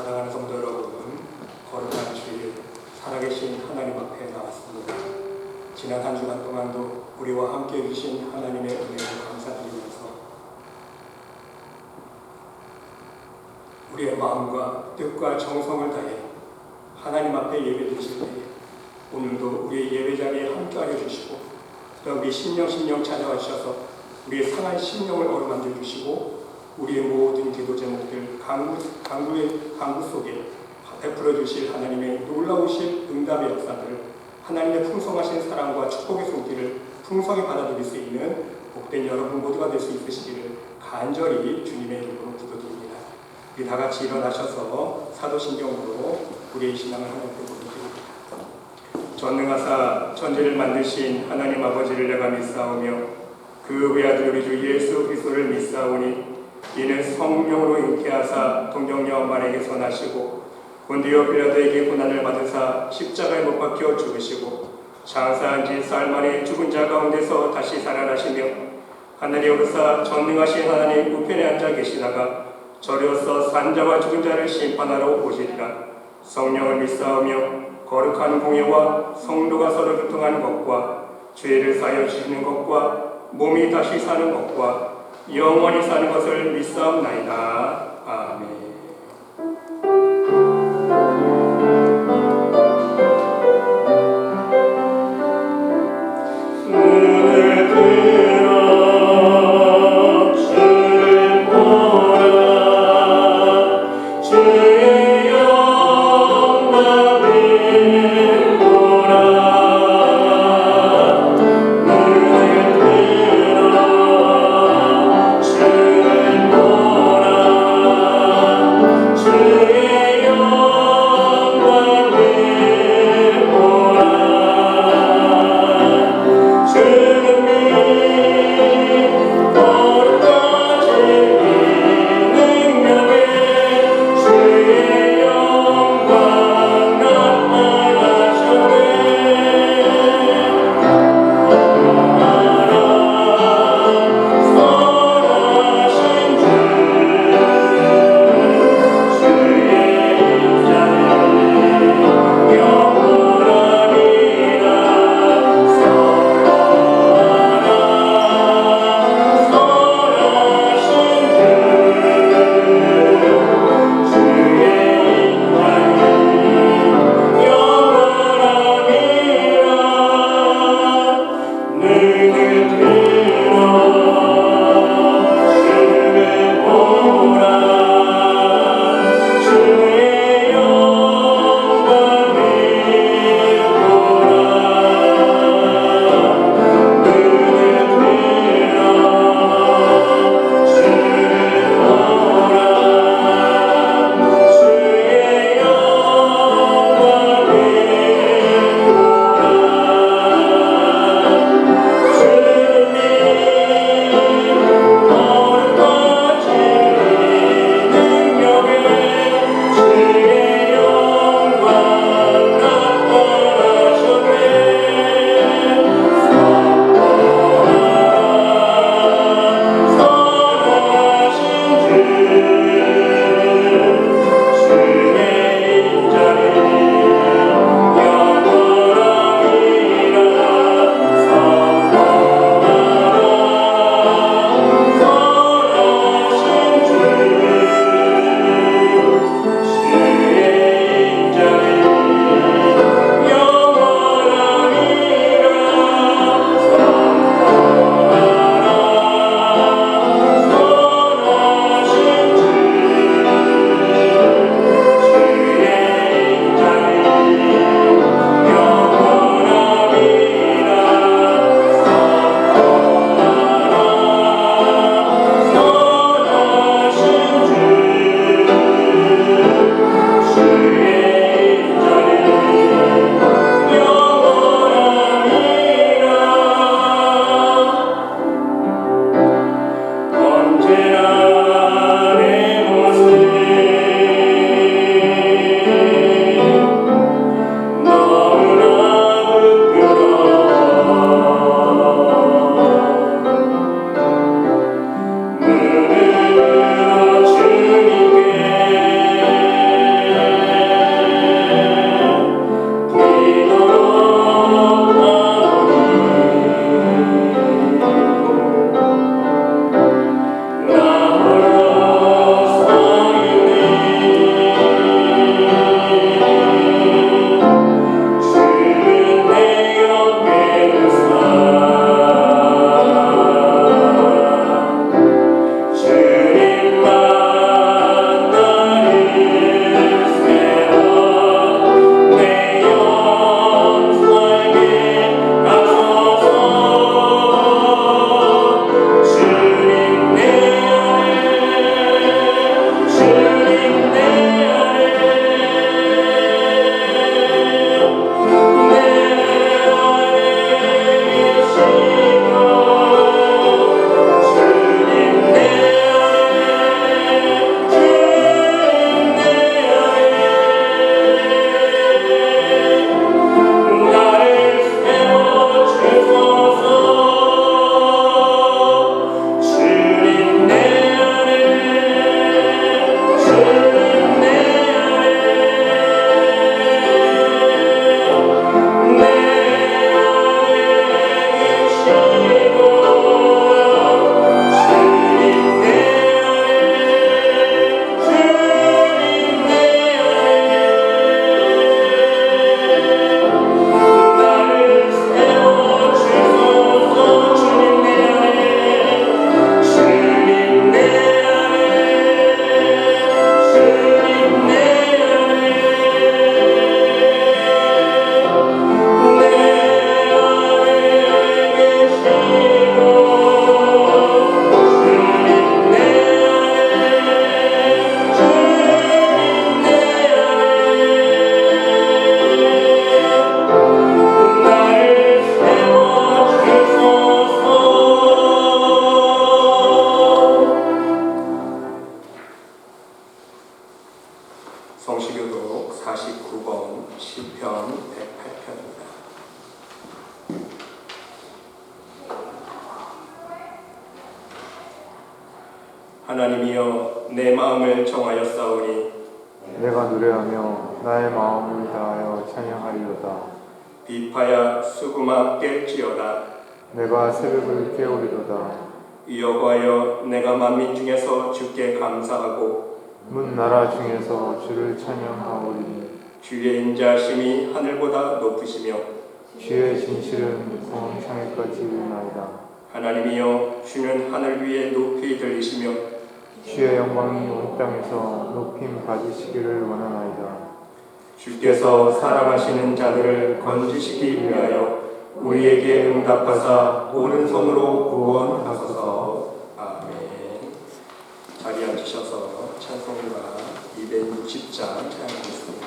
사랑하는 성도 여러분, 거룩한 주일 살아계신 하나님 앞에 나왔습니다. 지난 한 주간 동안도 우리와 함께 해주신 하나님의 은혜를 감사드리면서 우리의 마음과 뜻과 정성을 다해 하나님 앞에 예배드리실 때에 오늘도 우리의 예배 자리에 함께하여 주시고 또 우리 심령 찾아와 주셔서 우리의 상한 심령을 어루만져 주시고 우리의 모든 기도 제목들 강구 속에 베풀어 주실 하나님의 놀라우신 응답의 역사들을 하나님의 풍성하신 사랑과 축복의 손길을 풍성히 받아들일 수 있는 복된 여러분 모두가 될 수 있으시기를 간절히 주님의 이름으로 기도드립니다. 우리 다 같이 일어나셔서 사도신경으로 우리의 신앙을 하나님께 고백드립니다. 전능하사 천지를 만드신 하나님 아버지를 내가 믿사오며 그 외아들 우리 주 예수 그리스도를 믿사오니 이는 성령으로 잉태하사 동정녀 마리아에게서 나시고 본디오 빌라도에게 고난을 받으사 십자가에 못 박혀 죽으시고 장사한 지 사흘 만에 죽은 자 가운데서 다시 살아나시며 하늘에 오르사 전능하신 하나님 우편에 앉아 계시다가 저리로서 산자와 죽은 자를 심판하러 오시리라. 성령을 믿사오며 거룩한 공예와 성도가 서로 교통하는 것과 죄를 사하여 주시는 것과 몸이 다시 사는 것과 영원히 사는 것을 믿사옵나이다. 아멘. 주 성시교독 49번 시편 108편입니다. 하나님이여 내 마음을 정하였사오니 내가 노래하며 나의 마음을 다하여 찬양하리로다. 비파야 수구마 깰지어다. 내가 새벽을 깨우리로다. 여호와여 내가 만민 중에서 주께 감사하고 문 나라 중에서 주를 찬양하오리니 주의 인자심이 하늘보다 높으시며 주의 진실은 성 창에까지 이르나이다. 하나님이여 주는 하늘 위에 높이 들리시며 주의 영광이 온 땅에서 높임 받으시기를 원하나이다. 주께서 사랑하시는 자들을 건지시기 위하여 우리에게 응답하사 오른손으로 구원하소서. 아멘. 자리에 앉으셔서 찬송가 260장 찬양하겠습니다.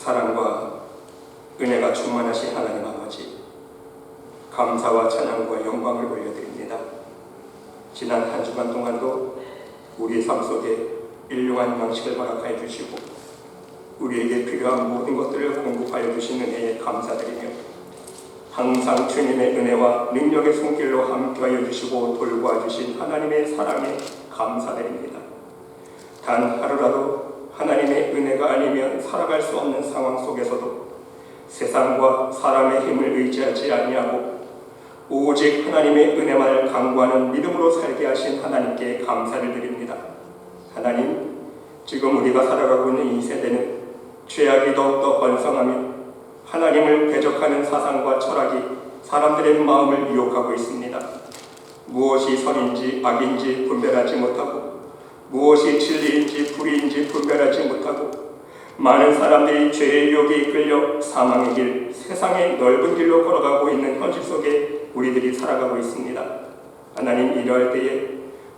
사랑과 은혜가 충만하신 하나님 아버지, 감사와 찬양과 영광을 올려드립니다. 지난 한 주간 동안도 우리의 삶 속에 일용한 양식을 허락하여 주시고 우리에게 필요한 모든 것들을 공급하여 주신 은혜에 감사드리며 항상 주님의 은혜와 능력의 손길로 함께하여 주시고 돌보아 주신 하나님의 사랑에 감사드립니다. 단 하루라도 하나님의 은혜가 아니면 살아갈 수 없는 상황 속에서도 세상과 사람의 힘을 의지하지 아니하고 오직 하나님의 은혜만을 강구하는 믿음으로 살게 하신 하나님께 감사를 드립니다. 하나님, 지금 우리가 살아가고 있는 이 세대는 죄악이 더욱더 번성하며 하나님을 대적하는 사상과 철학이 사람들의 마음을 유혹하고 있습니다. 무엇이 선인지 악인지 분별하지 못하고 무엇이 진리인지 불의인지 분별하지 못하고 많은 사람들이 죄의 유혹에 이끌려 사망의 길, 세상의 넓은 길로 걸어가고 있는 현실 속에 우리들이 살아가고 있습니다. 하나님, 이러할 때에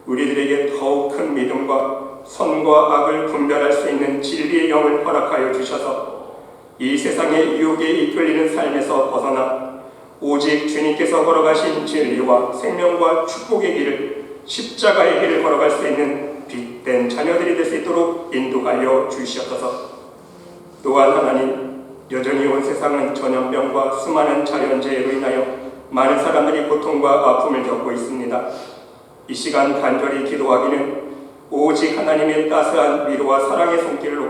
우리들에게 더욱 큰 믿음과 선과 악을 분별할 수 있는 진리의 영을 허락하여 주셔서 이 세상의 유혹에 이끌리는 삶에서 벗어나 오직 주님께서 걸어가신 진리와 생명과 축복의 길을, 십자가의 길을 걸어갈 수 있는 빛된 자녀들이 될 수 있도록 인도하여 주시옵소서. 또한 하나님, 여전히 온 세상은 전염병과 수많은 자연재해로 인하여 많은 사람들이 고통과 아픔을 겪고 있습니다. 이 시간 간절히 기도하기는 오직 하나님의 따스한 위로와 사랑의 손길로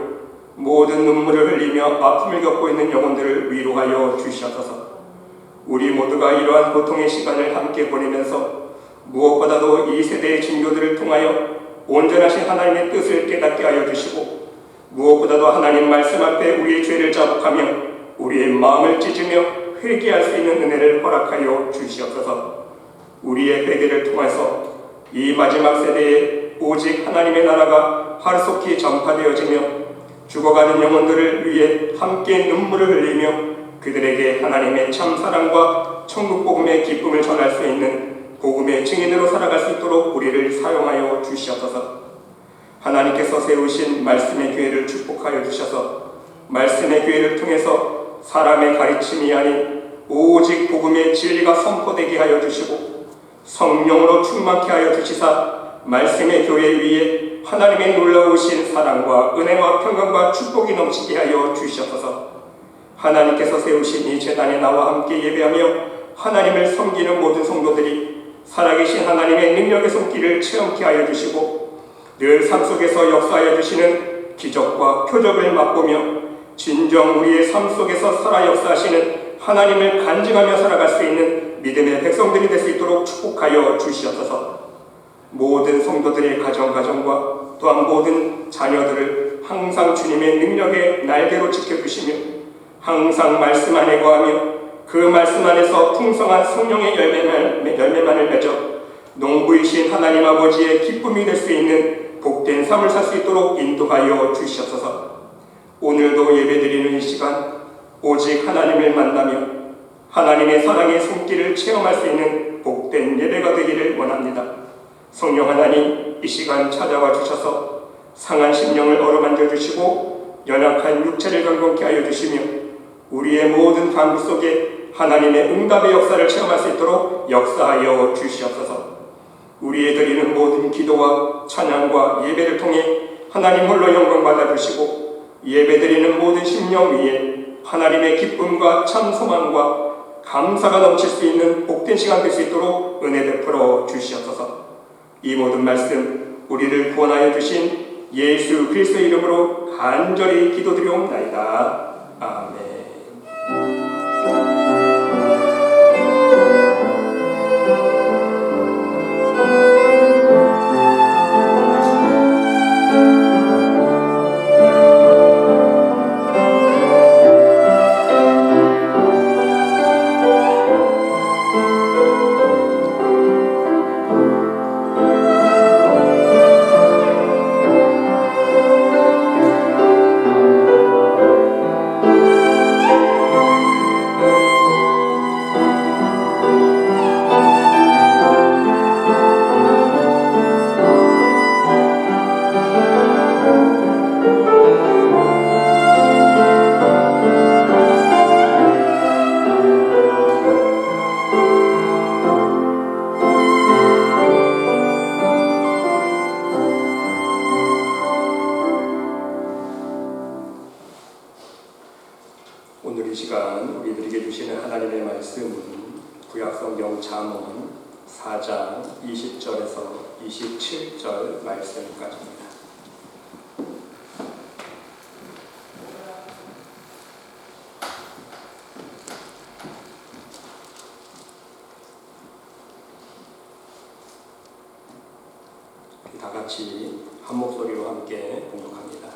모든 눈물을 흘리며 아픔을 겪고 있는 영혼들을 위로하여 주시옵소서. 우리 모두가 이러한 고통의 시간을 함께 보내면서 무엇보다도 이 세대의 징조들을 통하여 온전하신 하나님의 뜻을 깨닫게 하여 주시고, 무엇보다도 하나님 말씀 앞에 우리의 죄를 자복하며 우리의 마음을 찢으며 회개할 수 있는 은혜를 허락하여 주시옵소서. 우리의 회개를 통해서 이 마지막 세대에 오직 하나님의 나라가 하루속히 전파되어지며 죽어가는 영혼들을 위해 함께 눈물을 흘리며 그들에게 하나님의 참사랑과 천국 복음의 기쁨을 전할 수 있는 복음의 증인으로 살아갈 수 있도록 우리를 사용하여 주시옵소서. 하나님께서 세우신 말씀의 교회를 축복하여 주셔서 말씀의 교회를 통해서 사람의 가르침이 아닌 오직 복음의 진리가 선포되게 하여 주시고 성령으로 충만케 하여 주시사 말씀의 교회 위에 하나님의 놀라우신 사랑과 은혜와 평강과 축복이 넘치게 하여 주시옵소서. 하나님께서 세우신 이 제단에 나와 함께 예배하며 하나님을 섬기는 모든 성도들이 살아계신 하나님의 능력의 손길을 체험케 하여 주시고 늘 삶 속에서 역사하여 주시는 기적과 표적을 맛보며 진정 우리의 삶 속에서 살아 역사하시는 하나님을 간증하며 살아갈 수 있는 믿음의 백성들이 될 수 있도록 축복하여 주시옵소서. 모든 성도들의 가정과 또한 모든 자녀들을 항상 주님의 능력의 날개로 지켜주시며 항상 말씀 안에 거하며 그 말씀 안에서 풍성한 성령의 열매만을 맺어 농부이신 하나님 아버지의 기쁨이 될 수 있는 복된 삶을 살 수 있도록 인도하여 주시옵소서. 오늘도 예배드리는 이 시간 오직 하나님을 만나며 하나님의 사랑의 손길을 체험할 수 있는 복된 예배가 되기를 원합니다. 성령 하나님, 이 시간 찾아와 주셔서 상한 심령을 어루만져 주시고 연약한 육체를 강건케 하여 주시며 우리의 모든 간구 속에 하나님의 응답의 역사를 체험할 수 있도록 역사하여 주시옵소서. 우리의 드리는 모든 기도와 찬양과 예배를 통해 하나님 홀로 영광 받아 주시고 예배드리는 모든 심령 위에 하나님의 기쁨과 참 소망과 감사가 넘칠 수 있는 복된 시간 될 수 있도록 은혜 베풀어 주시옵소서. 이 모든 말씀 우리를 구원하여 주신 예수 그리스도의 이름으로 간절히 기도드리옵나이다. 아멘. 오늘 이 시간 우리들에게 주시는 하나님의 말씀은 구약성경 잠언 4장 20절에서 27절 말씀까지입니다. 다 같이 한 목소리로 함께 봉독합니다.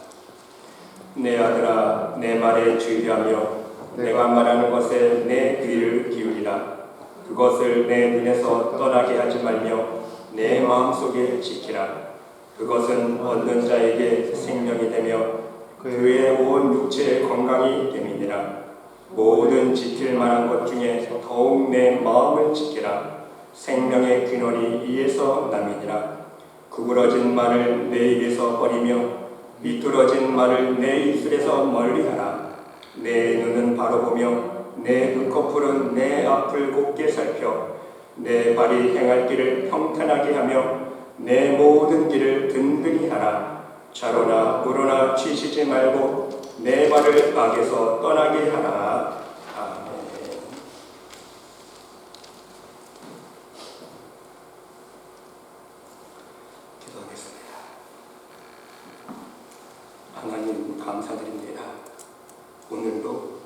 내 아들아, 내 말에 주의하며 내가 말하는 것에 내 귀를 기울이라. 그것을 내 눈에서 떠나게 하지 말며 내 마음속에 지키라. 그것은 얻는 자에게 생명이 되며 그의 온 육체의 건강이 됨이니라. 모든 지킬 만한 것 중에 더욱 내 마음을 지키라. 생명의 균열이 이에서 남이니라. 구부러진 말을 내 입에서 버리며 비뚤어진 말을 내 입술에서 멀리하라. 내 눈은 바로 보며 내 눈꺼풀은 내 앞을 곱게 살펴 내 발이 행할 길을 평탄하게 하며 내 모든 길을 든든히 하라. 좌로나 우로나 치시지 말고 내 발을 악에서 떠나게 하라. 아멘. 기도하겠습니다. 하나님 감사드립니다. 오늘도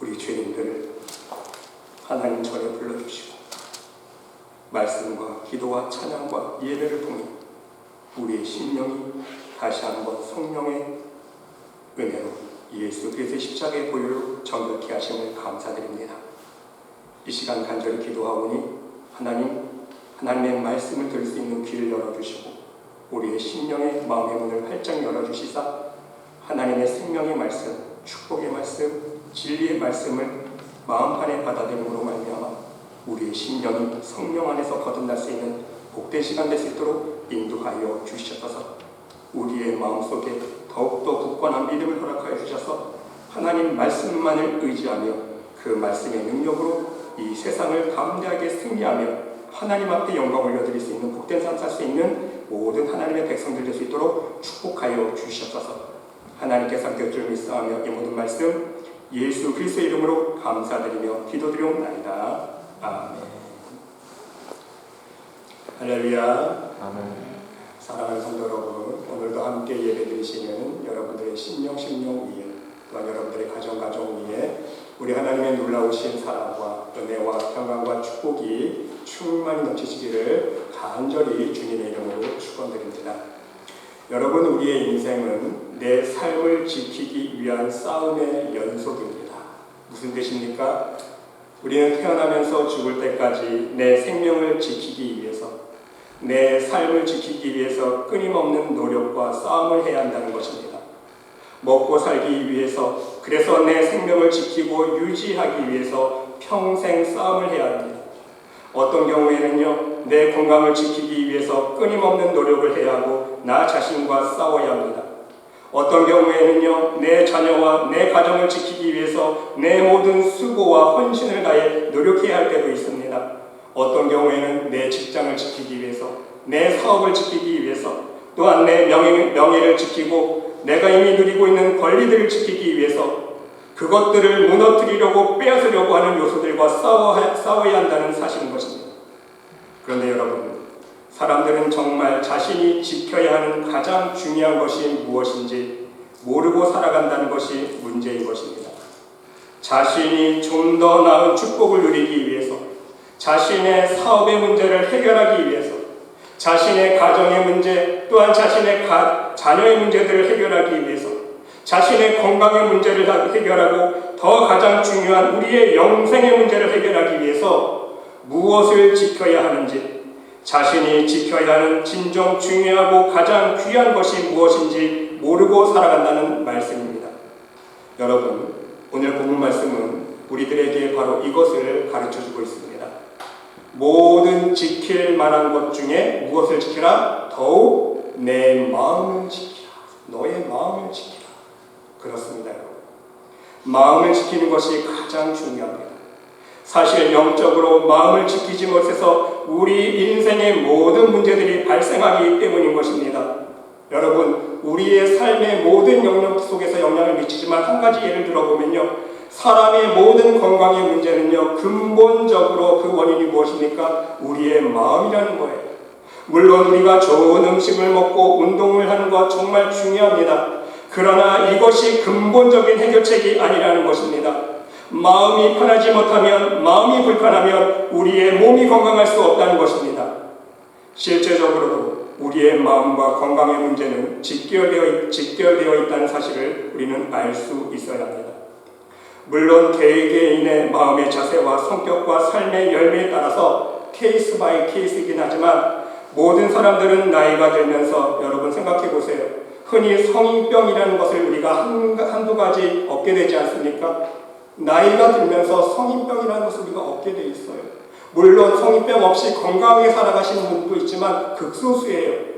우리 죄인들을 하나님 전에 불러주시고 말씀과 기도와 찬양과 예배를 통해 우리의 심령이 다시 한번 성령의 은혜로 예수 그리스도의 십자가의 보혈로 정결케 하심을 감사드립니다. 이 시간 간절히 기도하오니 하나님의 말씀을 들을 수 있는 귀를 열어주시고 우리의 심령의 마음의 문을 활짝 열어주시사 하나님의 생명의 말씀, 축복의 말씀, 진리의 말씀을 마음판에 받아들임으로 말미암아 우리의 심령이 성령 안에서 거듭날 수 있는 복된 시간 될 수 있도록 인도하여 주시옵소서. 우리의 마음속에 더욱더 굳건한 믿음을 허락하여 주셔서 하나님 말씀만을 의지하며 그 말씀의 능력으로 이 세상을 담대하게 승리하며 하나님 앞에 영광 올려드릴 수 있는 복된 삶 살 수 있는 모든 하나님의 백성들 될 수 있도록 축복하여 주시옵소서. 하나님께서 함께 줄 믿사하며 이 모든 말씀 예수 그리스도의 이름으로 감사드리며 기도드리옵나이다. 아멘. 할렐루야. 아멘. 사랑하는 성도 여러분, 오늘도 함께 예배드리시는 여러분들의 심령 위에 또한 여러분들의 가정 위에 우리 하나님의 놀라우신 사랑과 은혜와 평강과 축복이 충만히 넘치시기를 간절히 주님의 이름으로 축원드립니다. 여러분, 우리의 인생은 내 삶을 지키기 위한 싸움의 연속입니다. 무슨 뜻입니까? 우리는 태어나면서 죽을 때까지 내 생명을 지키기 위해서, 내 삶을 지키기 위해서 끊임없는 노력과 싸움을 해야 한다는 것입니다. 먹고 살기 위해서, 그래서 내 생명을 지키고 유지하기 위해서 평생 싸움을 해야 합니다. 어떤 경우에는요, 내 건강을 지키기 위해서 끊임없는 노력을 해야 하고 나 자신과 싸워야 합니다. 어떤 경우에는요, 내 자녀와 내 가정을 지키기 위해서 내 모든 수고와 헌신을 다해 노력해야 할 때도 있습니다. 어떤 경우에는 내 직장을 지키기 위해서, 내 사업을 지키기 위해서, 또한 내 명예를 지키고 내가 이미 누리고 있는 권리들을 지키기 위해서 그것들을 무너뜨리려고 빼앗으려고 하는 요소들과 싸워야 한다는 사실인 것입니다. 그런데 여러분, 사람들은 정말 자신이 지켜야 하는 가장 중요한 것이 무엇인지 모르고 살아간다는 것이 문제인 것입니다. 자신이 좀 더 나은 축복을 누리기 위해서, 자신의 사업의 문제를 해결하기 위해서, 자신의 가정의 문제, 또한 자신의 자녀의 문제들을 해결하기 위해서, 자신의 건강의 문제를 해결하고 더 가장 중요한 우리의 영생의 문제를 해결하기 위해서 무엇을 지켜야 하는지, 자신이 지켜야 하는 진정 중요하고 가장 귀한 것이 무엇인지 모르고 살아간다는 말씀입니다. 여러분, 오늘 본문 말씀은 우리들에게 바로 이것을 가르쳐주고 있습니다. 모든 지킬 만한 것 중에 무엇을 지키라? 더욱 내 마음을 지키라. 너의 마음을 지키라. 그렇습니다, 여러분. 마음을 지키는 것이 가장 중요합니다. 사실 영적으로 마음을 지키지 못해서 우리 인생의 모든 문제들이 발생하기 때문인 것입니다. 여러분, 우리의 삶의 모든 영역 속에서 영향을 미치지만 한 가지 예를 들어보면요, 사람의 모든 건강의 문제는요, 근본적으로 그 원인이 무엇입니까? 우리의 마음이라는 거예요. 물론 우리가 좋은 음식을 먹고 운동을 하는 것 정말 중요합니다. 그러나 이것이 근본적인 해결책이 아니라는 것입니다. 마음이 편하지 못하면, 마음이 불편하면 우리의 몸이 건강할 수 없다는 것입니다. 실제적으로도 우리의 마음과 건강의 문제는 직결되어 있다는 사실을 우리는 알 수 있어야 합니다. 물론 개개인의 마음의 자세와 성격과 삶의 열매에 따라서 케이스 바이 케이스이긴 하지만 모든 사람들은 나이가 들면서 여러분 생각해 보세요. 흔히 성인병이라는 것을 우리가 한두 가지 얻게 되지 않습니까? 나이가 들면서 성인병이라는 것을 우리가 얻게 돼 있어요. 물론 성인병 없이 건강하게 살아가시는 분도 있지만 극소수예요.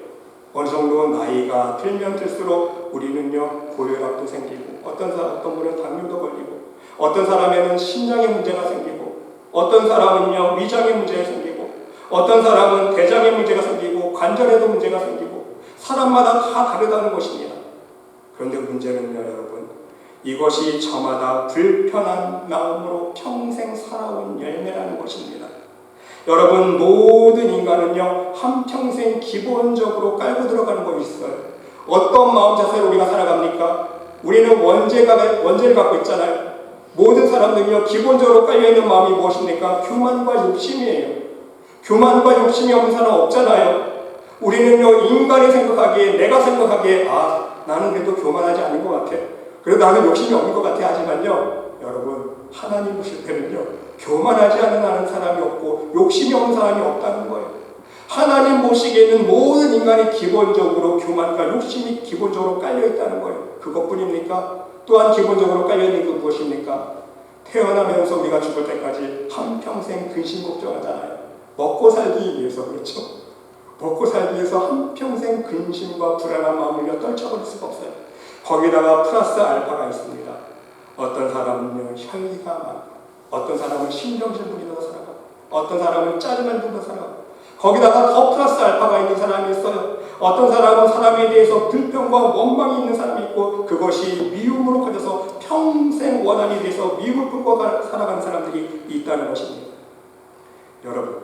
어느 정도 나이가 들면 들수록 우리는요, 고혈압도 생기고, 어떤 분은 당뇨도 걸리고, 어떤 사람에는 심장에 문제가 생기고, 어떤 사람은요, 위장에 문제가 생기고, 어떤 사람은 대장에 문제가 생기고, 관절에도 문제가 생기고, 사람마다 다 다르다는 것입니다. 그런데 문제는요, 여러분, 이것이 저마다 불편한 마음으로 평생 살아온 열매라는 것입니다. 여러분, 모든 인간은요, 한평생 기본적으로 깔고 들어가는 것이 있어요. 어떤 마음 자세로 우리가 살아갑니까? 우리는 원죄를 갖고 있잖아요. 모든 사람들이요, 기본적으로 깔려있는 마음이 무엇입니까? 교만과 욕심이에요. 교만과 욕심이 없는 사람 없잖아요. 우리는요, 인간이 생각하기에, 내가 생각하기에, 나는 그래도 교만하지 않은 것 같아. 그래도 나는 욕심이 없는 것 같아. 하지만요, 여러분, 하나님 보실 때는요, 교만하지 않은 사람이 없고 욕심이 없는 사람이 없다는 거예요. 하나님 보시기에는 모든 인간이 기본적으로 교만과 욕심이 기본적으로 깔려있다는 거예요. 그것뿐입니까? 또한 기본적으로 깔려있는 게 무엇입니까? 태어나면서 우리가 죽을 때까지 한평생 근심 걱정하잖아요. 먹고 살기 위해서. 그렇죠? 먹고 살기 위해서 한평생 근심과 불안한 마음을 떨쳐버릴 수가 없어요. 거기다가 플러스 알파가 있습니다. 어떤 사람은요, 혈기가 많고, 어떤 사람은 신경질 부리면서 살아가고, 어떤 사람은 짜증을 부리면서 살아가고, 거기다가 더 플러스 알파가 있는 사람이 있어요. 어떤 사람은 사람에 대해서 불평과 원망이 있는 사람이 있고, 그것이 미움으로 커져서 평생 원한이 돼서 미움을 품고 살아가는 사람들이 있다는 것입니다. 여러분,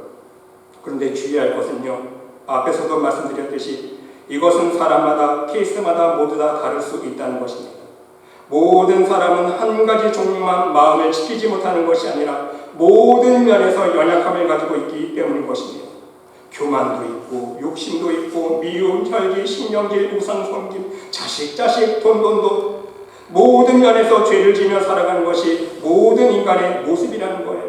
그런데 주의할 것은요, 앞에서도 말씀드렸듯이 이것은 사람마다, 케이스마다 모두 다 다를 수 있다는 것입니다. 모든 사람은 한 가지 종류만 마음을 지키지 못하는 것이 아니라 모든 면에서 연약함을 가지고 있기 때문인 것입니다. 교만도 있고, 욕심도 있고, 미움, 혈기, 신경질, 우상 섬김, 자식, 돈, 모든 면에서 죄를 지며 살아가는 것이 모든 인간의 모습이라는 거예요.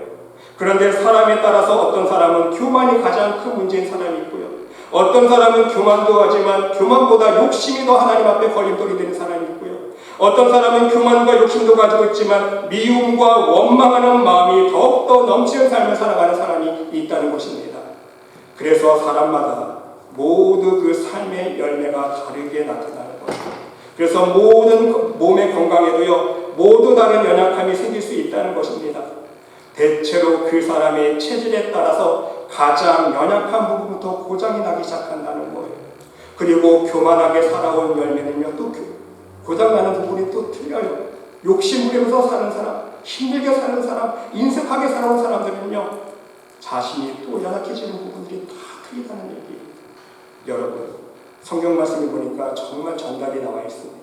그런데 사람에 따라서 어떤 사람은 교만이 가장 큰 문제인 사람이 있고요. 어떤 사람은 교만도 하지만 교만보다 욕심이 더 하나님 앞에 걸림돌이 되는 사람이 있고요. 어떤 사람은 교만과 욕심도 가지고 있지만 미움과 원망하는 마음이 더욱더 넘치는 삶을 살아가는 사람이 있다는 것입니다. 그래서 사람마다 모두 그 삶의 열매가 다르게 나타나는 거예요. 그래서 모든 몸의 건강에도요, 모두 다른 연약함이 생길 수 있다는 것입니다. 대체로 그 사람의 체질에 따라서 가장 연약한 부분부터 고장이 나기 시작한다는 거예요. 그리고 교만하게 살아온 열매는요, 또 고장나는 부분이 또 틀려요. 욕심 부리면서 사는 사람, 힘들게 사는 사람, 인색하게 살아온 사람들은요, 자신이 또 연약해지는 부분들이 다 틀리다는 얘기예요. 여러분, 성경 말씀을 보니까 정말 정답이 나와 있습니다.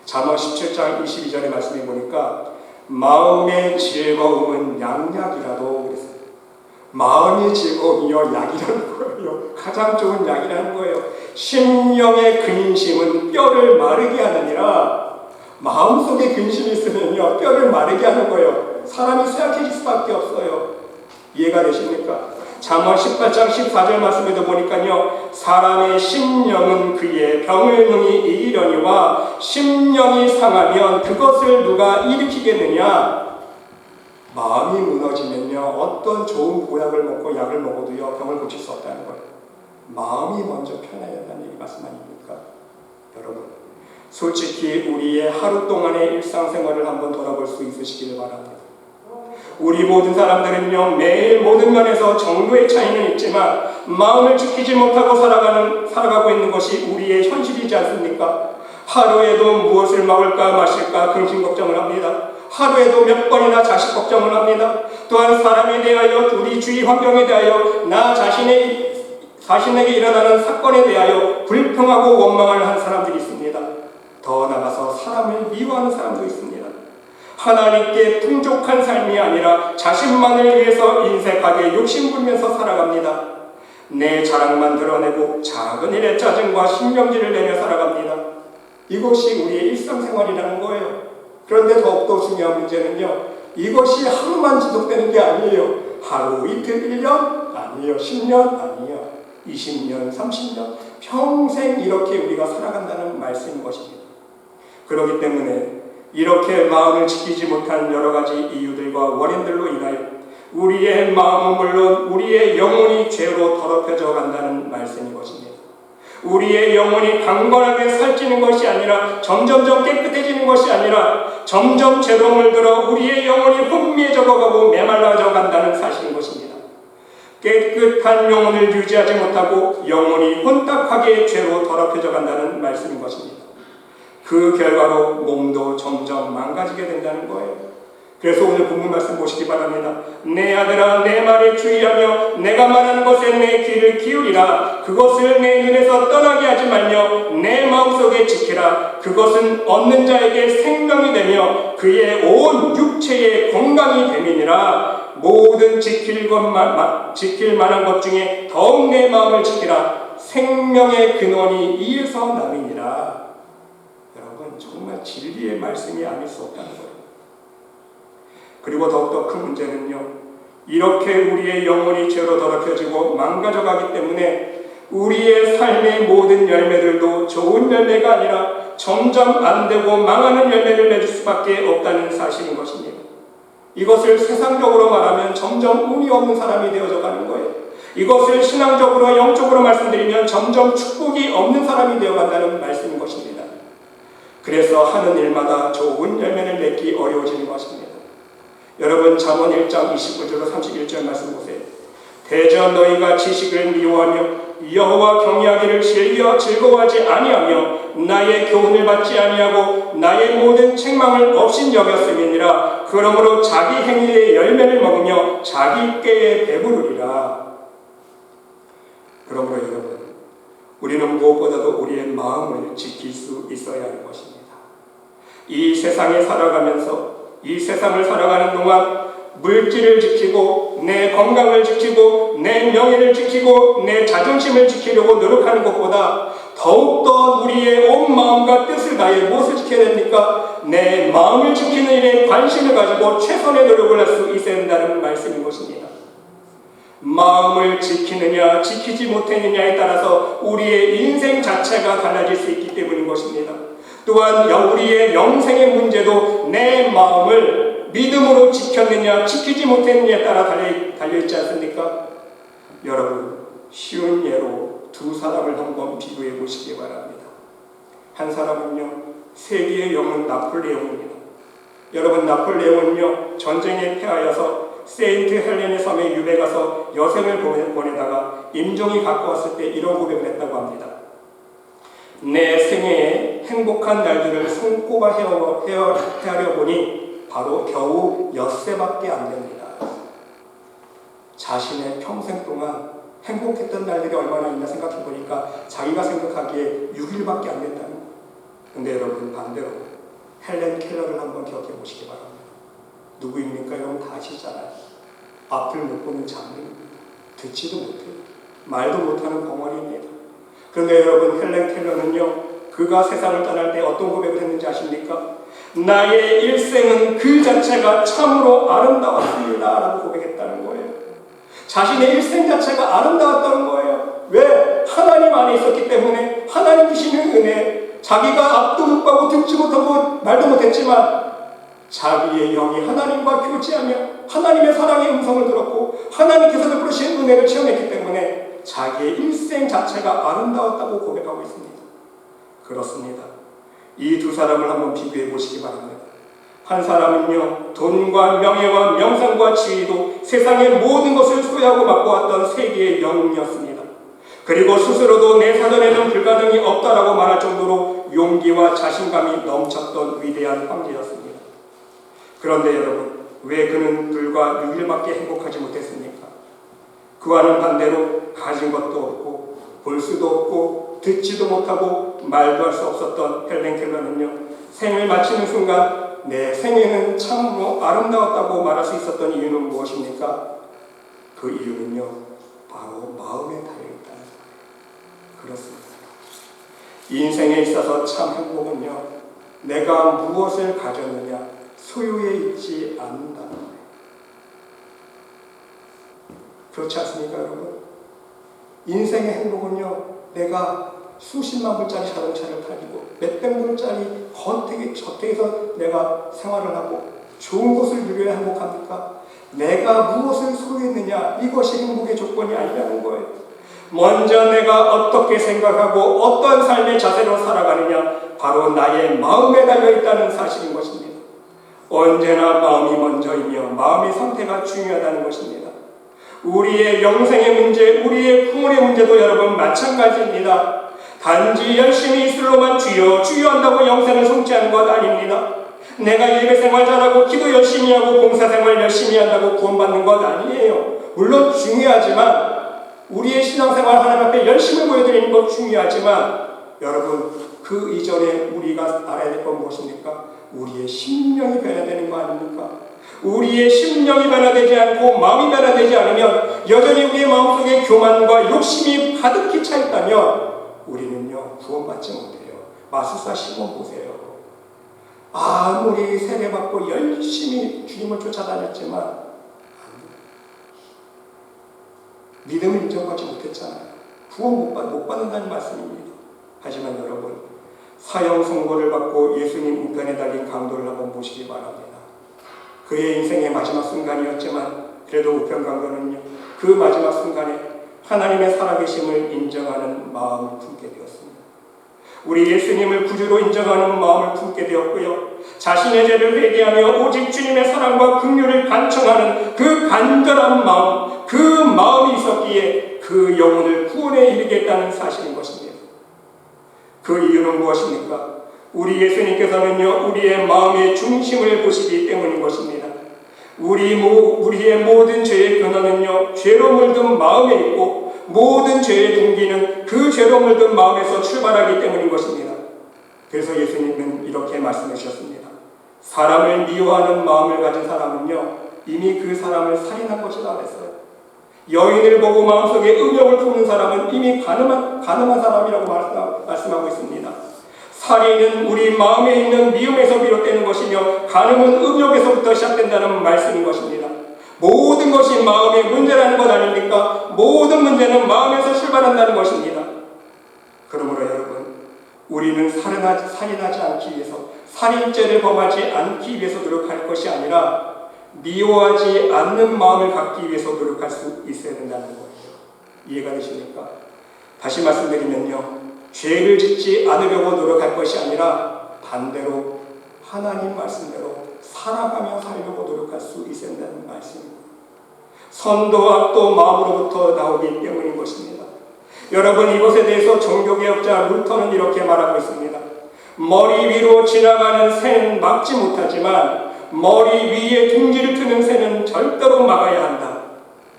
잠언 17장 22절의 말씀을 보니까 마음의 즐거움은 양약이라도 그랬어요. 마음이 즐거움이요, 약이라는 거예요. 가장 좋은 약이라는 거예요. 심령의 근심은 뼈를 마르게 하느니라. 마음속에 근심이 있으면요, 뼈를 마르게 하는 거예요. 사람이 쇠약해질 수밖에 없어요. 이해가 되십니까? 잠언 18장 14절 말씀에도 보니까요, 사람의 심령은 그의 병을 능히 이기려니와 심령이 상하면 그것을 누가 일으키겠느냐. 마음이 무너지면요, 어떤 좋은 보약을 먹고 약을 먹어도요, 병을 고칠 수 없다는 거예요. 마음이 먼저 편해야 된다는 얘기 말씀 아닙니까? 여러분, 솔직히 우리의 하루 동안의 일상생활을 한번 돌아볼 수 있으시기를 바랍니다. 우리 모든 사람들은요, 매일 모든 면에서 정도의 차이는 있지만 마음을 지키지 못하고 살아가고 있는 것이 우리의 현실이지 않습니까? 하루에도 무엇을 먹을까 마실까 근심 걱정을 합니다. 하루에도 몇 번이나 자식 걱정을 합니다. 또한 사람에 대하여, 우리 주위 환경에 대하여, 나 자신에게 일어나는 사건에 대하여 불평하고 원망을 하는 사람들이 있습니다. 더 나아가서 사람을 미워하는 사람도 있습니다. 하나님께 풍족한 삶이 아니라 자신만을 위해서 인색하게 욕심부리면서 살아갑니다. 내 자랑만 드러내고 작은 일에 짜증과 신경질을 내며 살아갑니다. 이것이 우리의 일상생활이라는 거예요. 그런데 더욱더 중요한 문제는요, 이것이 하루만 지속되는 게 아니에요. 하루, 이틀, 1년? 아니에요. 10년? 아니에요. 20년, 30년, 평생 이렇게 우리가 살아간다는 말씀인 것입니다. 그렇기 때문에 이렇게 마음을 지키지 못한 여러 가지 이유들과 원인들로 인하여 우리의 마음은 물론 우리의 영혼이 죄로 더럽혀져 간다는 말씀인 것입니다. 우리의 영혼이 강건하게 살찌는 것이 아니라 점점점 깨끗해지는 것이 아니라 점점 죄로 물들어 우리의 영혼이 혼미해져 가고 메말라져 간다는 사실인 것입니다. 깨끗한 영혼을 유지하지 못하고 영혼이 혼탁하게 죄로 더럽혀져 간다는 말씀인 것입니다. 그 결과로 몸도 점점 망가지게 된다는 거예요. 그래서 오늘 본문 말씀 보시기 바랍니다. 내 아들아 내 말에 주의하며 내가 말하는 것에 내 귀를 기울이라. 그것을 내 눈에서 떠나게 하지 말며 내 마음속에 지키라. 그것은 얻는 자에게 생명이 되며 그의 온 육체의 건강이 됨이니라. 모든 지킬 만한 것 중에 더욱 내 마음을 지키라. 생명의 근원이 이에서 남이니라. 여러분 정말 진리의 말씀이 아닐 수 없다는 거예요. 그리고 더욱더 큰 문제는요, 이렇게 우리의 영혼이 죄로 더럽혀지고 망가져가기 때문에 우리의 삶의 모든 열매들도 좋은 열매가 아니라 점점 안 되고 망하는 열매를 맺을 수밖에 없다는 사실인 것입니다. 이것을 세상적으로 말하면 점점 운이 없는 사람이 되어져 가는 거예요. 이것을 신앙적으로 영적으로 말씀드리면 점점 축복이 없는 사람이 되어간다는 말씀인 것입니다. 그래서 하는 일마다 좋은 열매를 맺기 어려워지는 것입니다. 여러분 잠언 1장 29절로 31절 말씀 보세요. 대저 너희가 지식을 미워하며 여호와 경외하기를 즐거워하지 아니하며 나의 교훈을 받지 아니하고 나의 모든 책망을 없인 여겼음이니라. 그러므로 자기 행위의 열매를 먹으며 자기 꾀에 배부르리라. 그러므로 여러분 우리는 무엇보다도 우리의 마음을 지킬 수 있어야 하는 것입니다. 이 세상에 살아가면서 이 세상을 살아가는 동안 물질을 지키고 내 건강을 지키고 내 명예를 지키고 내 자존심을 지키려고 노력하는 것보다 더욱더 우리의 온 마음과 뜻을 다해 무엇을 지켜야 됩니까? 내 마음을 지키는 일에 관심을 가지고 최선의 노력을 할 수 있어야 한다는 말씀인 것입니다. 마음을 지키느냐 지키지 못했느냐에 따라서 우리의 인생 자체가 달라질 수 있기 때문인 것입니다. 또한 우리의 영생의 문제도 내 마음을 믿음으로 지켰느냐 지키지 못했느냐에 따라 달려있지 않습니까? 여러분 쉬운 예로 두 사람을 한번 비교해 보시기 바랍니다. 한 사람은요 세계의 영웅 나폴레옹입니다. 여러분 나폴레옹은요 전쟁에 패하여서 세인트 헬렌의 섬에 유배 가서 여생을 보내다가 임종이 가까웠을 때 이런 고백을 했다고 합니다. 내 생애에 행복한 날들을 손꼽아 헤아려 보니 바로 겨우 엿새밖에 안 됩니다. 자신의 평생 동안 행복했던 날들이 얼마나 있나 생각해 보니까 자기가 생각하기에 6일밖에 안 됐다는 거예요. 근데 여러분 반대로 헬렌 켈러를 한번 기억해 보시기 바랍니다. 누구입니까? 여러분 다 아시잖아요. 앞을 못 보는 장면입니다. 듣지도 못해요. 말도 못하는 벙어리입니다. 그런데 여러분 헬렌 켈러는요 그가 세상을 떠날 때 어떤 고백을 했는지 아십니까? 나의 일생은 그 자체가 참으로 아름다웠습니다 라고 고백했다는 거예요. 자신의 일생 자체가 아름다웠다는 거예요. 왜? 하나님 안에 있었기 때문에 하나님 주시는 은혜, 자기가 앞도 못 가고 듣지 못하고 말도 못했지만 자기의 영이 하나님과 교제하며 하나님의 사랑의 음성을 들었고 하나님께서 베푸신 은혜를 체험했기 때문에 자기의 일생 자체가 아름다웠다고 고백하고 있습니다. 그렇습니다. 이 두 사람을 한번 비교해 보시기 바랍니다. 한 사람은요 돈과 명예와 명상과 지위도 세상의 모든 것을 소유하고 맡고 왔던 세계의 영웅이었습니다. 그리고 스스로도 내 사전에는 불가능이 없다라고 말할 정도로 용기와 자신감이 넘쳤던 위대한 황제였습니다. 그런데 여러분 왜 그는 불과 6일밖에 행복하지 못했습니까? 그와는 반대로 가진 것도 없고 볼 수도 없고 듣지도 못하고 말도 할 수 없었던 헬렌 켈러는요 생을 마치는 순간 내 생애는 참으로 아름다웠다고 말할 수 있었던 이유는 무엇입니까? 그 이유는요 바로 마음에 달려있다는 거예요. 그렇습니다. 인생에 있어서 참 행복은요 내가 무엇을 가졌느냐 소유에 있지 않는다는 거예요. 그렇지 않습니까 여러분? 인생의 행복은요, 내가 수십만 불짜리 자동차를 타고 몇백 불짜리 저택에서 내가 생활을 하고 좋은 것을 누려야 행복합니까? 내가 무엇을 소유했느냐, 이것이 행복의 조건이 아니라는 거예요. 먼저 내가 어떻게 생각하고 어떤 삶의 자세로 살아가느냐, 바로 나의 마음에 달려있다는 사실인 것입니다. 언제나 마음이 먼저이며 마음의 상태가 중요하다는 것입니다. 우리의 영생의 문제, 우리의 부모의 문제도 여러분 마찬가지입니다. 단지 열심히 입술로만 주여 주여 한다고 영생을 성취하는 것 아닙니다. 내가 예배생활 잘하고 기도 열심히 하고 봉사생활 열심히 한다고 구원받는 것 아니에요. 물론 중요하지만, 우리의 신앙생활 하나님 앞에 열심을 보여드리는 것 중요하지만, 여러분 그 이전에 우리가 알아야 될 건 무엇입니까? 우리의 심령이 변화되는 거 아닙니까? 우리의 심령이 변화되지 않고 마음이 변화되지 않으면, 여전히 우리의 마음속에 교만과 욕심이 가득히 차 있다면 우리는요 구원받지 못해요. 마술사 시몬 보세요. 아무리 세례받고 열심히 주님을 쫓아다녔지만 믿음을 인정받지 못했잖아요. 구원 못 받는다는 말씀입니다. 하지만 여러분, 사형 선고를 받고 예수님 우편에 달린 강도를 한번 보시기 바랍니다. 그의 인생의 마지막 순간이었지만 그래도 우편 강도는요, 그 마지막 순간에 하나님의 살아계심을 인정하는 마음을 품게 되었습니다. 우리 예수님을 구주로 인정하는 마음을 품게 되었고요, 자신의 죄를 회개하며 오직 주님의 사랑과 긍휼을 간청하는 그 간절한 마음, 그 마음이 있었기에 그 영혼을 구원에 이르겠다는 사실인 것입니다. 그 이유는 무엇입니까? 우리 예수님께서는요, 우리의 마음의 중심을 보시기 때문인 것입니다. 우리의 모든 죄의 근원은요, 죄로 물든 마음에 있고, 모든 죄의 동기는 그 죄로 물든 마음에서 출발하기 때문인 것입니다. 그래서 예수님은 이렇게 말씀해 주셨습니다. 사람을 미워하는 마음을 가진 사람은요, 이미 그 사람을 살인한 것이다 그랬어요. 여인을 보고 마음속에 음욕을 품는 사람은 이미 가늠한 사람이라고 말씀하고 있습니다. 살인은 우리 마음에 있는 미움에서 비롯되는 것이며, 간음은 음욕에서부터 시작된다는 말씀인 것입니다. 모든 것이 마음의 문제라는 것 아닙니까? 모든 문제는 마음에서 출발한다는 것입니다. 그러므로 여러분, 우리는 살인하지 않기 위해서, 살인죄를 범하지 않기 위해서 노력할 것이 아니라 미워하지 않는 마음을 갖기 위해서 노력할 수 있어야 된다는 거예요. 이해가 되십니까? 다시 말씀드리면요, 죄를 짓지 않으려고 노력할 것이 아니라 반대로 하나님 말씀대로 살아가며 살려고 노력할 수 있어야 된다는 말씀입니다. 선도 악도 마음으로부터 나오기 때문인 것입니다. 여러분, 이것에 대해서 종교개혁자 루터는 이렇게 말하고 있습니다. 머리 위로 지나가는 새는 막지 못하지만 머리 위에 둥지를 트는 새는 절대로 막아야 한다.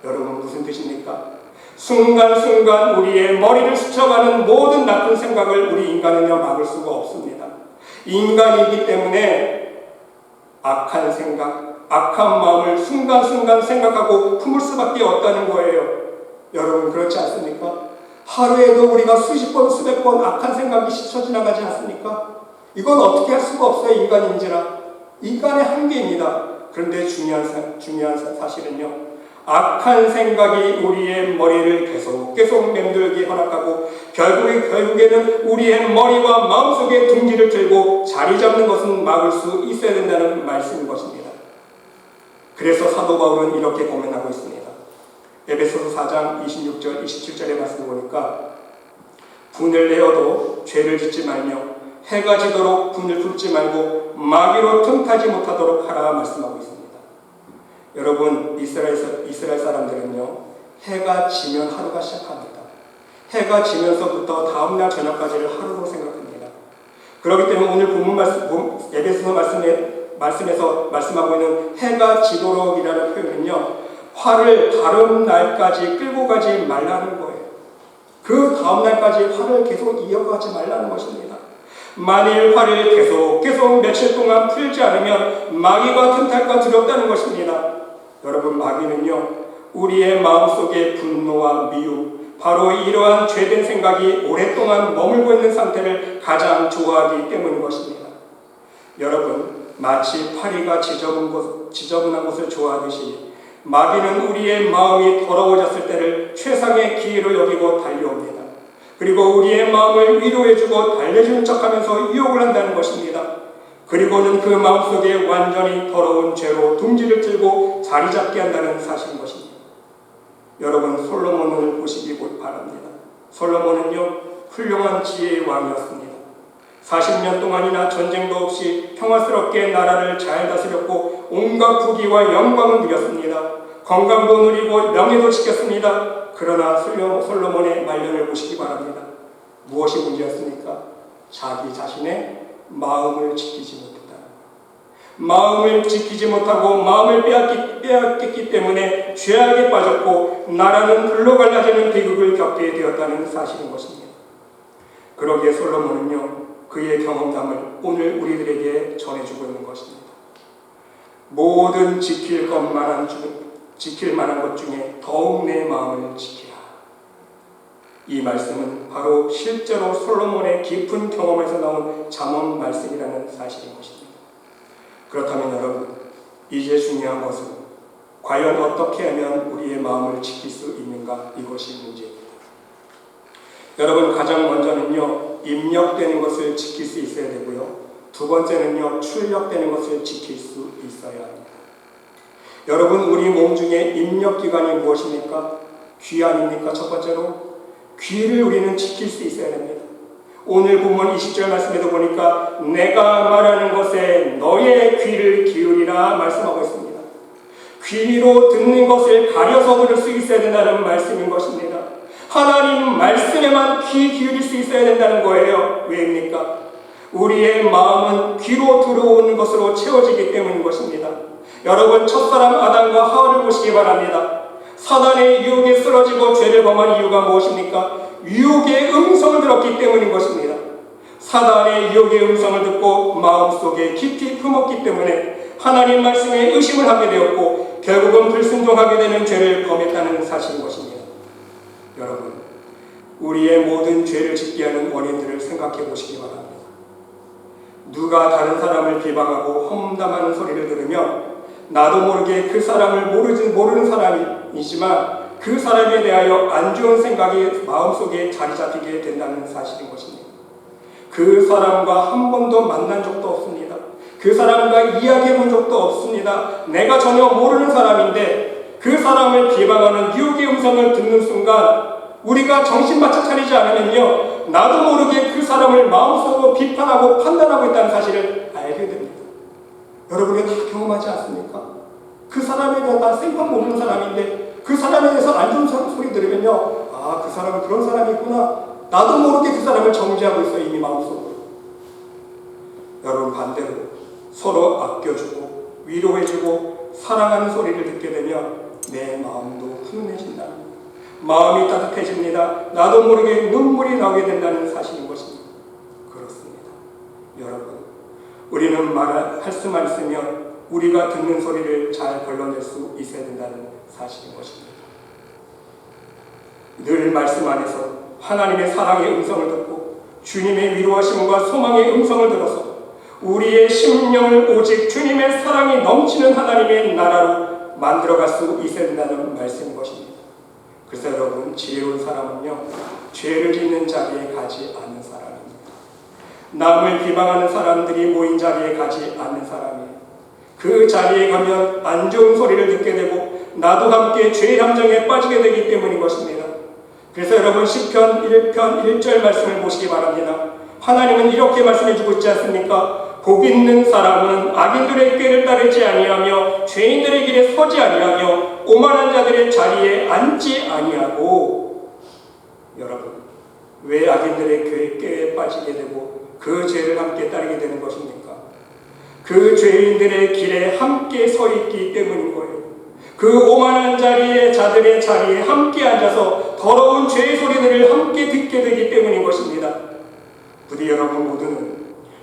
여러분, 무슨 뜻입니까? 순간순간 우리의 머리를 스쳐가는 모든 나쁜 생각을 우리 인간은요 막을 수가 없습니다. 인간이기 때문에 악한 생각, 악한 마음을 순간순간 생각하고 품을 수밖에 없다는 거예요. 여러분, 그렇지 않습니까? 하루에도 우리가 수십 번, 수백 번 악한 생각이 스쳐 지나가지 않습니까? 이건 어떻게 할 수가 없어요. 인간인지라. 인간의 한계입니다. 그런데 중요한 사실은요, 악한 생각이 우리의 머리를 계속 맴돌게 허락하고 결국에는 우리의 머리와 마음속에 둥지를 틀고 자리 잡는 것은 막을 수 있어야 된다는 말씀인 것입니다. 그래서 사도 바울은 이렇게 고민하고 있습니다. 에베소서 4장 26절 27절의 말씀을 보니까, 분을 내어도 죄를 짓지 말며 해가 지도록 분을 품지 말고 마귀로 틈타지 못하도록 하라 말씀하고 있습니다. 여러분, 이스라엘 사람들은요, 해가 지면 하루가 시작합니다. 해가 지면서부터 다음날 저녁까지를 하루로 생각합니다. 그렇기 때문에 오늘 본문 에베소서 말씀에서 말씀하고 있는 해가 지도록이라는 표현은요, 화를 다른 날까지 끌고 가지 말라는 거예요. 그 다음 날까지 화를 계속 이어가지 말라는 것입니다. 만일 화를 계속 며칠 동안 풀지 않으면 마귀가 틈탈까 두렵다는 것입니다. 여러분, 마귀는요, 우리의 마음속에 분노와 미움, 바로 이러한 죄된 생각이 오랫동안 머물고 있는 상태를 가장 좋아하기 때문인 것입니다. 여러분, 마치 파리가 지저분한 것을 좋아하듯이 마귀는 우리의 마음이 더러워졌을 때를 최상의 기회로 여기고 달려옵니다. 그리고 우리의 마음을 위로해주고 달래주는 척하면서 유혹을 한다는 것입니다. 그리고는 그 마음속에 완전히 더러운 죄로 둥지를 틀고 자리 잡게 한다는 사실인 것입니다. 여러분, 솔로몬을 보시기 바랍니다. 솔로몬은요, 훌륭한 지혜의 왕이었습니다. 40년 동안이나 전쟁도 없이 평화스럽게 나라를 잘 다스렸고 온갖 부귀와 영광을 누렸습니다. 건강도 누리고 명예도 지켰습니다. 그러나 솔로몬의 말년을 보시기 바랍니다. 무엇이 문제였습니까? 자기 자신의 마음을 지키지 못했다. 마음을 지키지 못하고 마음을 빼앗겼기 때문에 죄악에 빠졌고 나라는 불로갈라지는 비극을 겪게 되었다는 사실인 것입니다. 그러기에 솔로몬은요, 그의 경험담을 오늘 우리들에게 전해주고 있는 것입니다. 모든 지킬 만한 것 중에 더욱 내 마음을 지키라. 이 말씀은 바로 실제로 솔로몬의 깊은 경험에서 나온 잠언 말씀이라는 사실인 것입니다. 그렇다면 여러분, 이제 중요한 것은 과연 어떻게 하면 우리의 마음을 지킬 수 있는가, 이것이 문제입니다. 여러분, 가장 먼저는요, 입력되는 것을 지킬 수 있어야 되고요. 두 번째는요, 출력되는 것을 지킬 수 있어야 합니다. 여러분, 우리 몸 중에 입력기관이 무엇입니까? 귀 아닙니까? 첫 번째로 귀를 우리는 지킬 수 있어야 됩니다. 오늘 본문 20절 말씀에도 보니까 내가 말하는 것에 너의 귀를 기울이라 말씀하고 있습니다. 귀로 듣는 것을 가려서 들을 수 있어야 된다는 말씀인 것입니다. 하나님 말씀에만 귀 기울일 수 있어야 된다는 거예요. 왜입니까? 우리의 마음은 귀로 들어오는 것으로 채워지기 때문인 것입니다. 여러분, 첫사람 아담과 하와를 보시기 바랍니다. 사단의 유혹에 쓰러지고 죄를 범한 이유가 무엇입니까? 유혹의 음성을 들었기 때문인 것입니다. 사단의 유혹의 음성을 듣고 마음속에 깊이 품었기 때문에 하나님 말씀에 의심을 하게 되었고 결국은 불순종하게 되는 죄를 범했다는 사실인 것입니다. 여러분, 우리의 모든 죄를 짓게 하는 원인들을 생각해 보시기 바랍니다. 누가 다른 사람을 비방하고 험담하는 소리를 들으면 나도 모르게 그 사람을 모르는 사람이지만 그 사람에 대하여 안 좋은 생각이 마음속에 자리 잡히게 된다는 사실인 것입니다. 그 사람과 한 번도 만난 적도 없습니다. 그 사람과 이야기해 본 적도 없습니다. 내가 전혀 모르는 사람인데 그 사람을 비방하는 유혹의 음성을 듣는 순간 우리가 정신 바짝 차리지 않으면요, 나도 모르게 그 사람을 마음속으로 비판하고 판단하고 있다는 사실을 알게 됩니다. 여러분이 다 경험하지 않습니까? 그 사람에 대해서 다 생판 모르는 사람인데 그 사람에 대해서 안 좋은 소리 들으면요, 아, 그 사람은 그런 사람이 있구나. 나도 모르게 그 사람을 정죄하고 있어요, 이미 마음속으로. 여러분, 반대로 서로 아껴주고 위로해주고 사랑하는 소리를 듣게 되면 내 마음도 훈훈해진다. 마음이 따뜻해집니다. 나도 모르게 눈물이 나오게 된다는 사실인 것입니다. 그렇습니다. 여러분, 우리는 할 수만 있으면 우리가 듣는 소리를 잘 걸러낼 수 있어야 된다는 사실인 것입니다. 늘 말씀 안에서 하나님의 사랑의 음성을 듣고 주님의 위로하심과 소망의 음성을 들어서 우리의 심령을 오직 주님의 사랑이 넘치는 하나님의 나라로 만들어갈 수 있어야 된다는 말씀인 것입니다. 그래서 여러분, 지혜로운 사람은요, 죄를 짓는 자리에 가지 않는 사람입니다. 남을 비방하는 사람들이 모인 자리에 가지 않는 사람이에요. 그 자리에 가면 안 좋은 소리를 듣게 되고 나도 함께 죄의 함정에 빠지게 되기 때문인 것입니다. 그래서 여러분, 시편 1편 1절 말씀을 보시기 바랍니다. 하나님은 이렇게 말씀해주고 있지 않습니까? 복 있는 사람은 악인들의 꾀를 따르지 아니하며 죄인들의 길에 서지 아니하며 오만한 자들의 자리에 앉지 아니하고. 여러분, 왜 악인들의 꾀에 빠지게 되고 그 죄를 함께 따르게 되는 것입니까? 그 죄인들의 길에 함께 서 있기 때문인 거예요. 그 오만한 자들의 자리에 함께 앉아서 더러운 죄의 소리들을 함께 듣게 되기 때문인 것입니다. 부디 여러분 모두는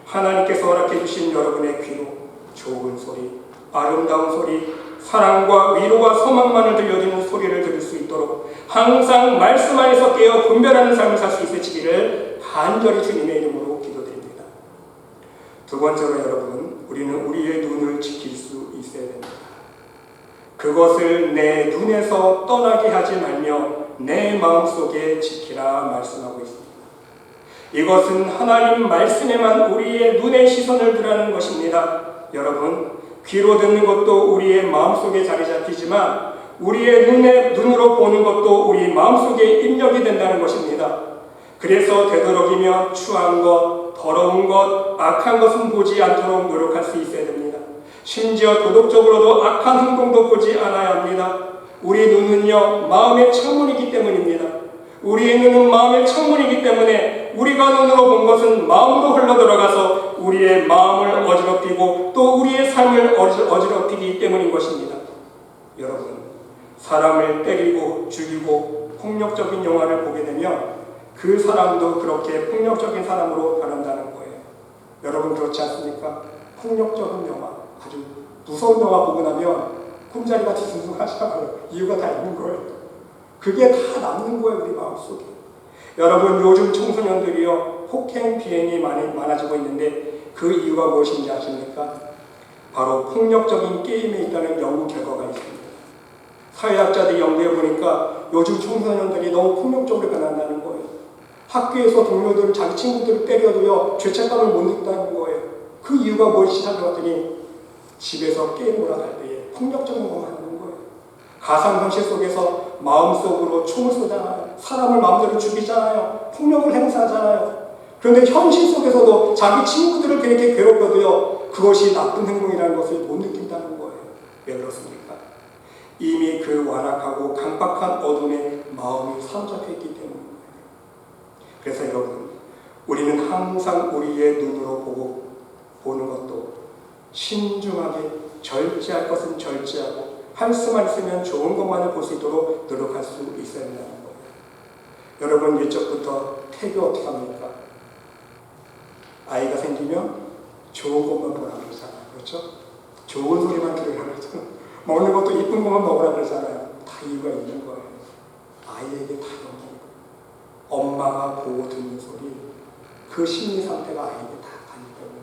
하나님께서 허락해 주신 여러분의 귀로 좋은 소리, 아름다운 소리, 사랑과 위로와 소망만을 들려주는 소리를 들을 수 있도록 항상 말씀 안에서 깨어 분별하는 삶을 살 수 있으시기를 간절히 주님의 이름으로 기도드립니다. 두 번째로 여러분, 우리는 우리의 눈을 지킬 수 있어야 됩니다. 그 그것을 내 눈에서 떠나게 하지 말며 내 마음속에 지키라 말씀하고 있습니다. 이것은 하나님 말씀에만 우리의 눈의 시선을 두라는 것입니다. 여러분, 귀로 듣는 것도 우리의 마음속에 자리 잡히지만 우리의 눈으로 보는 것도 우리 마음속에 입력이 된다는 것입니다. 그래서 되도록이면 추한 것, 더러운 것, 악한 것은 보지 않도록 노력할 수 있어야 됩니다. 심지어 도덕적으로도 악한 행동도 보지 않아야 합니다. 우리 눈은요, 마음의 창문이기 때문입니다. 우리의 눈은 마음의 창문이기 때문에 우리가 눈으로 본 것은 마음으로 흘러들어가서 우리의 마음을 어지럽히고 또 우리의 삶을 어지럽히기 때문인 것입니다. 여러분, 사람을 때리고 죽이고 폭력적인 영화를 보게 되면 그 사람도 그렇게 폭력적인 사람으로 변한다는 거예요. 여러분 그렇지 않습니까? 폭력적인 영화, 아주 무서운 영화 보고 나면 꿈자리가 뒤숭숭하잖아요. 이유가 다 있는 거예요. 그게 다 남는 거예요, 우리 마음속에. 여러분, 요즘 청소년들이요, 폭행 비행이 많아지고 있는데 그 이유가 무엇인지 아십니까? 바로 폭력적인 게임에 있다는 연구 결과가 있습니다. 사회학자들이 연구해 보니까 요즘 청소년들이 너무 폭력적으로 변한다는 거예요. 학교에서 동료들, 자기 친구들을 때려도요, 죄책감을 못 느낀다는 거예요. 그 이유가 무엇인지 찾아봤더니 집에서 게임을 할 때에 폭력적인 것만 하는 거예요. 가상현실 속에서 마음속으로 총을 쏘잖아요. 사람을 마음대로 죽이잖아요. 폭력을 행사하잖아요. 그런데 현실 속에서도 자기 친구들을 그렇게 괴롭혀도요, 그것이 나쁜 행동이라는 것을 못 느낀다는 거예요. 왜 그렇습니까? 이미 그 완악하고 강박한 어둠에 마음이 사로잡혀 있기 때문입니다. 그래서 여러분, 우리는 항상 우리의 눈으로 보는 것도 신중하게 절제할 것은 절제하고 할 수만 있으면 좋은 것만을 볼 수 있도록 노력할 수 있어야 한다는 거예요. 여러분, 일적부터 태교 어떻게 합니까? 아이가 생기면 좋은 것만 보라고 그러잖아요. 그렇죠? 좋은 소리만 들으라고 그러잖아요. 먹는 것도 이쁜 것만 먹으라고 그러잖아요. 다 이유가 있는 거예요. 아이에게 다 영향이 있고 엄마가 보고 듣는 소리, 그 심리 상태가 아이에게 다 가기 때문에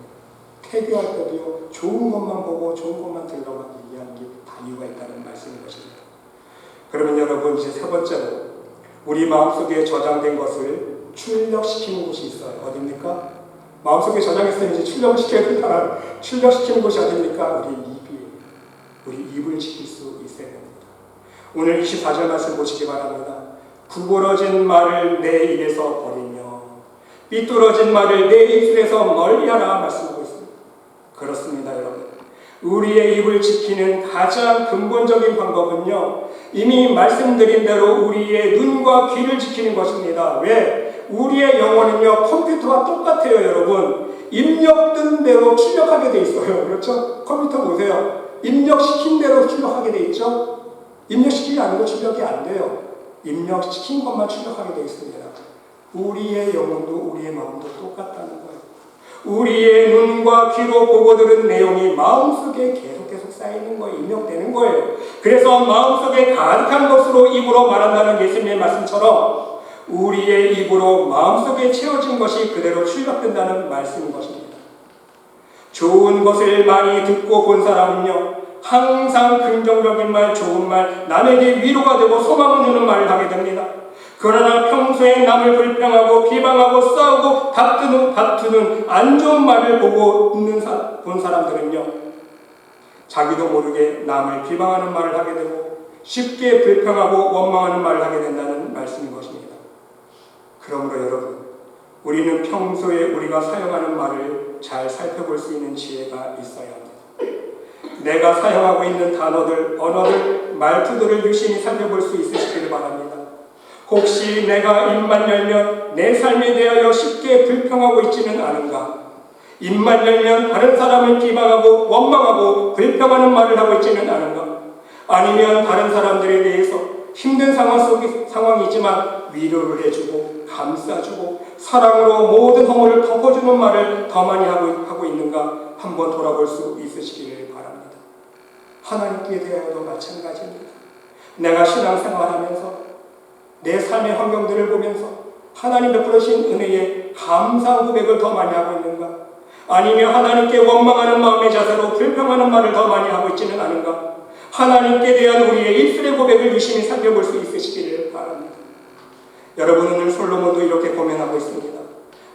태교할 때도요, 좋은 것만 보고 좋은 것만 들으라고 얘기하는 게 다 이유가 있다는 말씀인 것입니다. 그러면 여러분, 이제 세 번째로 우리 마음속에 저장된 것을 출력시키는 곳이 있어요. 어디입니까? 마음속에 저장했으면 이제 출력을 시켜야 된다. 출력시키는 곳이 어디입니까? 우리 입이에요. 우리 입을 지킬 수 있어야 됩니다. 오늘 24절 말씀 보시기 바랍니다. 구부러진 말을 내 입에서 버리며 삐뚤어진 말을 내 입술에서 멀리하라 말씀하고 있습니다. 그렇습니다, 여러분. 우리의 입을 지키는 가장 근본적인 방법은요, 이미 말씀드린 대로 우리의 눈과 귀를 지키는 것입니다. 왜? 우리의 영혼은요, 컴퓨터와 똑같아요, 여러분. 입력된 대로 출력하게 돼 있어요. 그렇죠? 컴퓨터 보세요. 입력시킨 대로 출력하게 돼 있죠? 입력시키지 않은 거 출력이 안 돼요. 입력시킨 것만 출력하게 돼 있습니다. 우리의 영혼도 우리의 마음도 똑같다는 거예요. 우리의 눈과 귀로 보고 들은 내용이 마음속에 계속 쌓이는 거예요. 입력되는 거예요. 그래서 마음속에 가득한 것으로 입으로 말한다는 예수님의 말씀처럼 우리의 입으로 마음속에 채워진 것이 그대로 출력된다는 말씀인 것입니다. 좋은 것을 많이 듣고 본 사람은요, 항상 긍정적인 말, 좋은 말, 남에게 위로가 되고 소망을 주는 말을 하게 됩니다. 그러나 평소에 남을 불평하고 비방하고 싸우고 다투는 안 좋은 말을 본 사람들은요, 자기도 모르게 남을 비방하는 말을 하게 되고 쉽게 불평하고 원망하는 말을 하게 된다는 말씀인 것입니다. 그러므로 여러분, 우리는 평소에 우리가 사용하는 말을 잘 살펴볼 수 있는 지혜가 있어야 합니다. 내가 사용하고 있는 단어들, 언어들, 말투들을 유심히 살펴볼 수 있으시기를 바랍니다. 혹시 내가 입만 열면 내 삶에 대하여 쉽게 불평하고 있지는 않은가? 입만 열면 다른 사람을 비방하고 원망하고 불평하는 말을 하고 있지는 않은가? 아니면 다른 사람들에 대해서 힘든 상황이지만 위로를 해주고 감싸주고 사랑으로 모든 허물을 덮어주는 말을 더 많이 하고 있는가? 한번 돌아볼 수 있으시기를 바랍니다. 하나님께 대하여도 마찬가지입니다. 내가 신앙생활하면서 내 삶의 환경들을 보면서 하나님 베풀으신 은혜에 감사 고백을 더 많이 하고 있는가? 아니면 하나님께 원망하는 마음의 자세로 불평하는 말을 더 많이 하고 있지는 않은가? 하나님께 대한 우리의 입술의 고백을 유심히 살펴볼 수 있으시기를 바랍니다. 여러분, 오늘 솔로몬도 이렇게 고면하고 있습니다.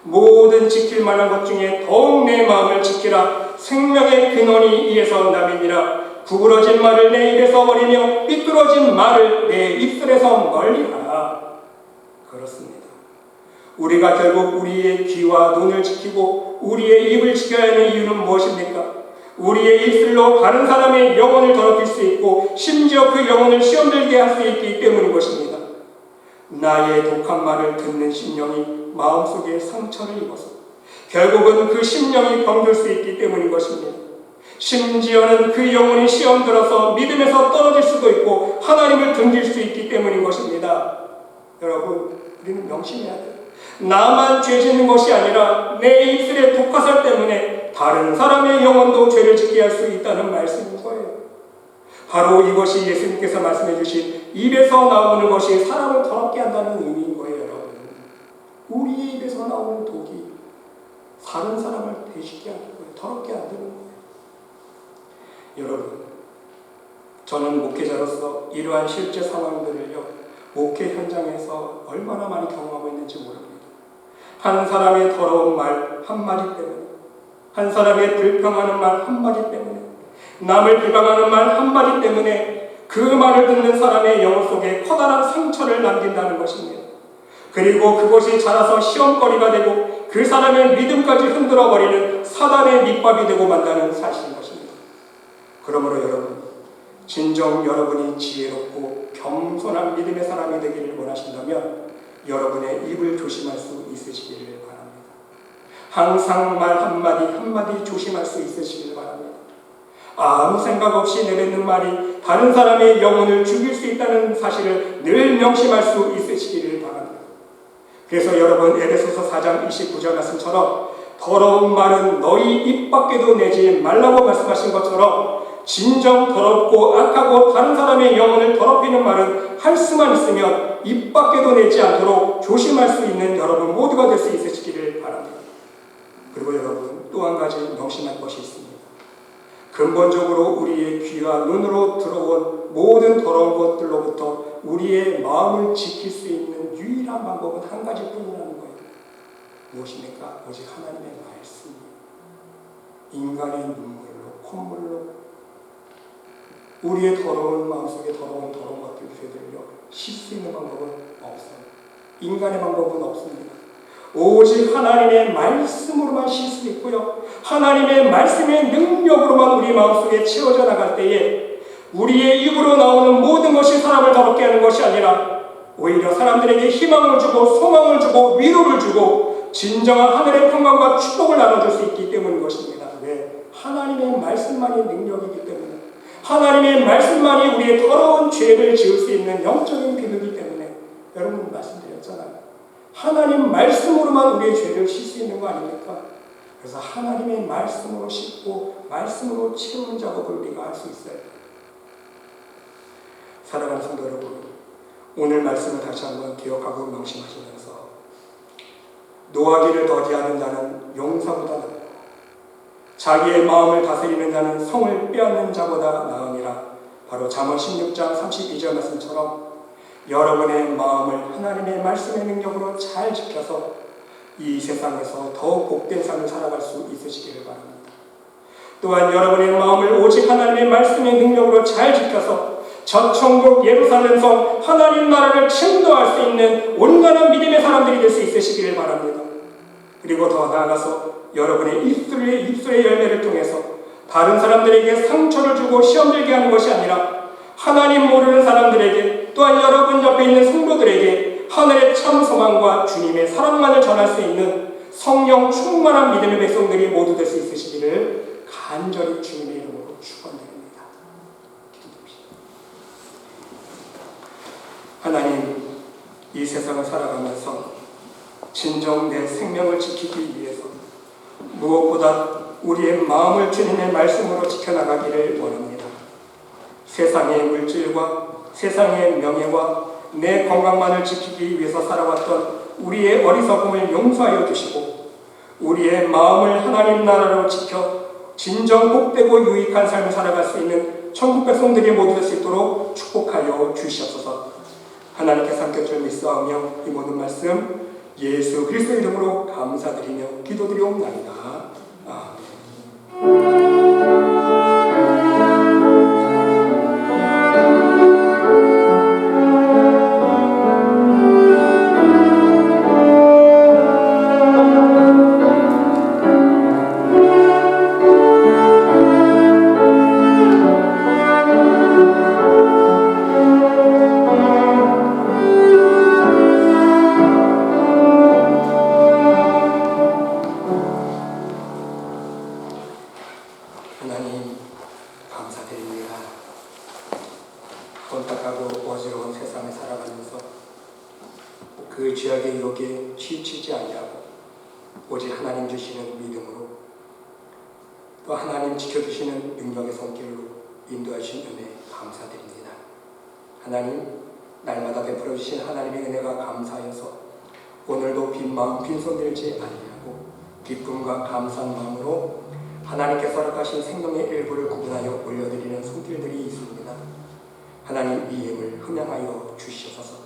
모든 지킬 만한 것 중에 더욱 내 마음을 지키라. 생명의 근원이 이에서 남이니라. 구부러진 말을 내 입에서 버리며 삐뚤어진 말을 내 입술에서 멀리하라. 그렇습니다. 우리가 결국 우리의 귀와 눈을 지키고 우리의 입을 지켜야 하는 이유는 무엇입니까? 우리의 입술로 다른 사람의 영혼을 더럽힐 수 있고 심지어 그 영혼을 시험들게 할 수 있기 때문인 것입니다. 나의 독한 말을 듣는 심령이 마음속에 상처를 입어서 결국은 그 심령이 병들 수 있기 때문인 것입니다. 심지어는 그 영혼이 시험 들어서 믿음에서 떨어질 수도 있고 하나님을 등질 수 있기 때문인 것입니다. 여러분, 우리는 명심해야 돼요. 나만 죄 짓는 것이 아니라 내 입술의 독화살 때문에 다른 사람의 영혼도 죄를 짓게 할 수 있다는 말씀인 거예요. 바로 이것이 예수님께서 말씀해 주신 입에서 나오는 것이 사람을 더럽게 한다는 의미인 거예요. 여러분, 우리의 입에서 나오는 독이 다른 사람을 배신케 하는 거예요. 더럽게 한다는 거예요. 여러분, 저는 목회자로서 이러한 실제 상황들을요, 목회 현장에서 얼마나 많이 경험하고 있는지 모릅니다. 한 사람의 더러운 말 한마디 때문에, 한 사람의 불평하는 말 한마디 때문에, 남을 비방하는 말 한마디 때문에 그 말을 듣는 사람의 영혼 속에 커다란 상처를 남긴다는 것입니다. 그리고 그것이 자라서 시험거리가 되고 그 사람의 믿음까지 흔들어버리는 사단의 밑밥이 되고 만다는 사실인 것입니다. 그러므로 여러분, 진정 여러분이 지혜롭고 겸손한 믿음의 사람이 되기를 원하신다면 여러분의 입을 조심할 수 있으시기를 바랍니다. 항상 말 한마디 한마디 조심할 수 있으시기를 바랍니다. 아무 생각 없이 내뱉는 말이 다른 사람의 영혼을 죽일 수 있다는 사실을 늘 명심할 수 있으시기를 바랍니다. 그래서 여러분, 에베소서 4장 29절 말씀처럼 더러운 말은 너희 입 밖에도 내지 말라고 말씀하신 것처럼 진정 더럽고 악하고 다른 사람의 영혼을 더럽히는 말은 할 수만 있으면 입 밖에도 내지 않도록 조심할 수 있는 여러분 모두가 될 수 있으시기를 바랍니다. 그리고 여러분, 또 한 가지 명심할 것이 있습니다. 근본적으로 우리의 귀와 눈으로 들어온 모든 더러운 것들로부터 우리의 마음을 지킬 수 있는 유일한 방법은 한 가지뿐이라는 거예요. 무엇입니까? 오직 하나님의 말씀이에요. 인간의 눈물로, 콧물로 우리의 더러운 마음속에 더러운 것들, 죄들을요, 씻을 수 있는 방법은 없어요. 인간의 방법은 없습니다. 오직 하나님의 말씀으로만 쉴 수 있고요, 하나님의 말씀의 능력으로만 우리 마음속에 채워져 나갈 때에 우리의 입으로 나오는 모든 것이 사람을 더럽게 하는 것이 아니라 오히려 사람들에게 희망을 주고 소망을 주고 위로를 주고 진정한 하늘의 평강과 축복을 나눠줄 수 있기 때문인 것입니다. 왜? 하나님의 말씀만이 능력이기 때문에, 하나님의 말씀만이 우리의 더러운 죄를 지을 수 있는 영적인 비밀이기 때문에, 여러분 말씀드렸잖아요. 하나님 말씀으로만 우리의 죄를 씻을 수 있는 거 아닙니까? 그래서 하나님의 말씀으로 씻고 말씀으로 채우는 작업을 우리가 할 수 있어요. 사랑하는 성도 여러분, 오늘 말씀을 다시 한번 기억하고 명심하시면서 노하기를 더디하는 자는 용사보다 낫고 자기의 마음을 다스리는 자는 성을 빼앗는 자보다 나으니라. 바로 잠언 16장 32절 말씀처럼 여러분의 마음을 하나님의 말씀의 능력으로 잘 지켜서 이 세상에서 더욱 복된 삶을 살아갈 수 있으시기를 바랍니다. 또한 여러분의 마음을 오직 하나님의 말씀의 능력으로 잘 지켜서 저 천국 예루살렘 성 하나님 나라를 침노할 수 있는 온전한 믿음의 사람들이 될 수 있으시기를 바랍니다. 그리고 더 나아가서 여러분의 입술의 열매를 통해서 다른 사람들에게 상처를 주고 시험들게 하는 것이 아니라 하나님 모르는 사람들에게, 또한 여러분 옆에 있는 성도들에게 하늘의 참 소망과 주님의 사랑만을 전할 수 있는 성령 충만한 믿음의 백성들이 모두 될 수 있으시기를 간절히 주님의 이름으로 축원드립니다. 기도합시다. 하나님, 이 세상을 살아가면서 진정 내 생명을 지키기 위해서 무엇보다 우리의 마음을 주님의 말씀으로 지켜나가기를 원합니다. 세상의 물질과 세상의 명예와 내 건강만을 지키기 위해서 살아왔던 우리의 어리석음을 용서하여 주시고 우리의 마음을 하나님 나라로 지켜 진정 복되고 유익한 삶을 살아갈 수 있는 천국 백성들이 모두 될 수 있도록 축복하여 주시옵소서. 하나님께 삼켜줄 믿사오며 이 모든 말씀 예수 그리스도의 이름으로 감사드리며 기도드리옵나이다. 아멘. 하나님 감사드립니다. 혼탁하고 어지러운 세상에 살아가면서 그 죄악의 유혹에 치우치지 아니하고 오직 하나님 주시는 믿음으로 또 하나님 지켜주시는 능력의 손길로 인도하신 은혜 감사드립니다. 하나님 날마다 베풀어 주신 하나님의 은혜가 감사해서 오늘도 빈 마음 빈손 들지 아니하고 기쁨과 감사한 마음으로 하나님께서 허락하신 생명의 일부를 구분하여 올려드리는 손길들이 있습니다. 하나님 이 예물 흠양하여 주시옵소서.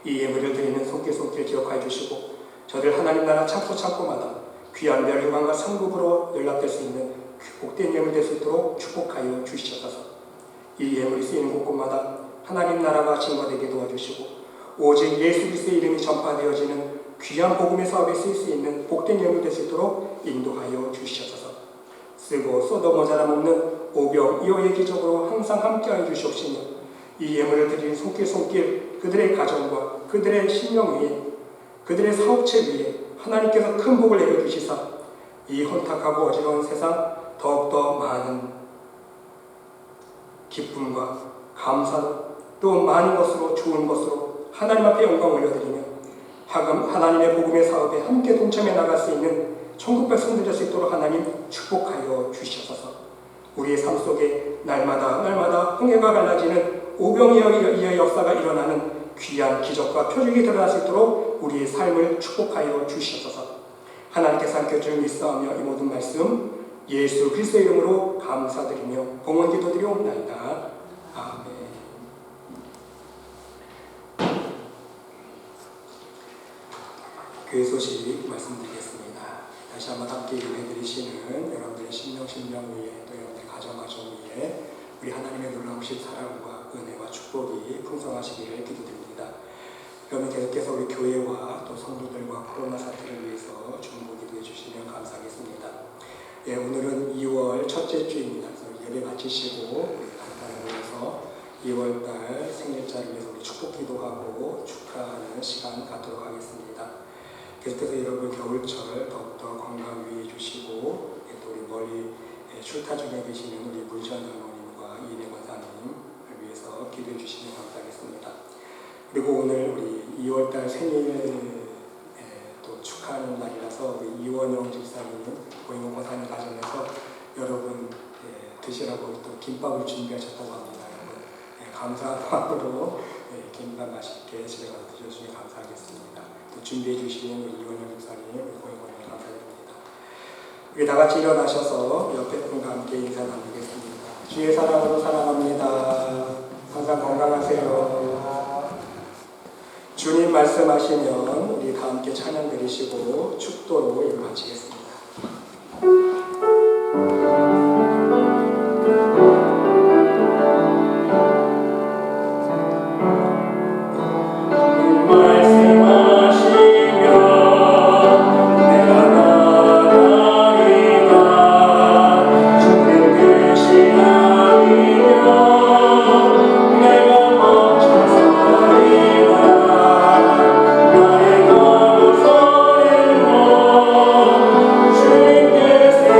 이 예물을 드리는 손길 기억하여 주시고 저들 하나님 나라 창고마다 귀한 멸류관과 상급으로 연락될 수 있는 복된 예물 될 수 있도록 축복하여 주시옵소서. 이 예물이 쓰이는 곳곳마다 하나님 나라가 증거되게 도와주시고 오직 예수 그리스도의 이름이 전파되어지는 귀한 복음의 사업에 쓰일 수 있는 복된 예물 될 수 있도록 인도하여 주시옵소서. 쓰고 쏟아 모자람 없는 오병이어의 기적으로 항상 함께하여 주시옵시며 이 예물을 드리는 손길 그들의 가정과 그들의 신령 위에 그들의 사업체 위에 하나님께서 큰 복을 내려주시사 이 혼탁하고 어지러운 세상 더욱더 많은 기쁨과 감사로 또 많은 것으로 좋은 것으로 하나님 앞에 영광 올려드리며 하나님의 복음의 사업에 함께 동참해 나갈 수 있는 천국 백성들 될 수 있도록 하나님 축복하여 주시옵소서. 우리의 삶 속에 날마다 홍해가 갈라지는 오병이어의 역사가 일어나는 귀한 기적과 표적이 드러날 수 있도록 우리의 삶을 축복하여 주시옵소서. 하나님께 삼켜줄 믿사오며 이 모든 말씀 예수 그리스도의 이름으로 감사드리며 봉헌 기도드리옵나이다. 아멘. 교회 소식 말씀드리겠습니다. 다시 한번 함께 인도해드리시는 여러분들의 심령 위에 또 여러분들의 가정 위에 우리 하나님의 놀라우신 사랑과 은혜와 축복이 풍성하시기를 기도드립니다. 여러분 계속해서 우리 교회와 또 성도들과 코로나 사태를 위해서 중보 기도해 주시면 감사하겠습니다. 예, 오늘은 2월 첫째 주입니다. 그래서 예배 마치시고 우리 간단히 모여서 2월달 생일자를 위해서 우리 축복 기도하고 축하하는 시간 갖도록 하겠습니다. 계속해서 여러분 겨울철 더욱더 건강 유의해 주시고 또 우리 멀리 출타 중에 계시는 우리 문시환 장로님과 이인혜 권사님을 위해서 기도해 주시면 감사하겠습니다. 그리고 오늘 우리 2월달 생일 또 축하하는 날이라서 우리 이원영 집사님, 고인공 권사님 가정에서 여러분 드시라고 또 김밥을 준비하셨다고 합니다. 여러분 감사한 마음으로 김밥 맛있게 집에 가서 드셔주시면 감사하겠습니다. 또 준비해 주시는 우리 이원영 집사님, 우리 고인공님 감사드립니다. 우리 다 같이 일어나셔서 옆에 분과 함께 인사 나누겠습니다. 주의 사랑으로 사랑합니다. 항상 건강하세요. 주님 말씀하시면 우리 다 함께 찬양 드리시고 축도로 예배 마치겠습니다. 주님께서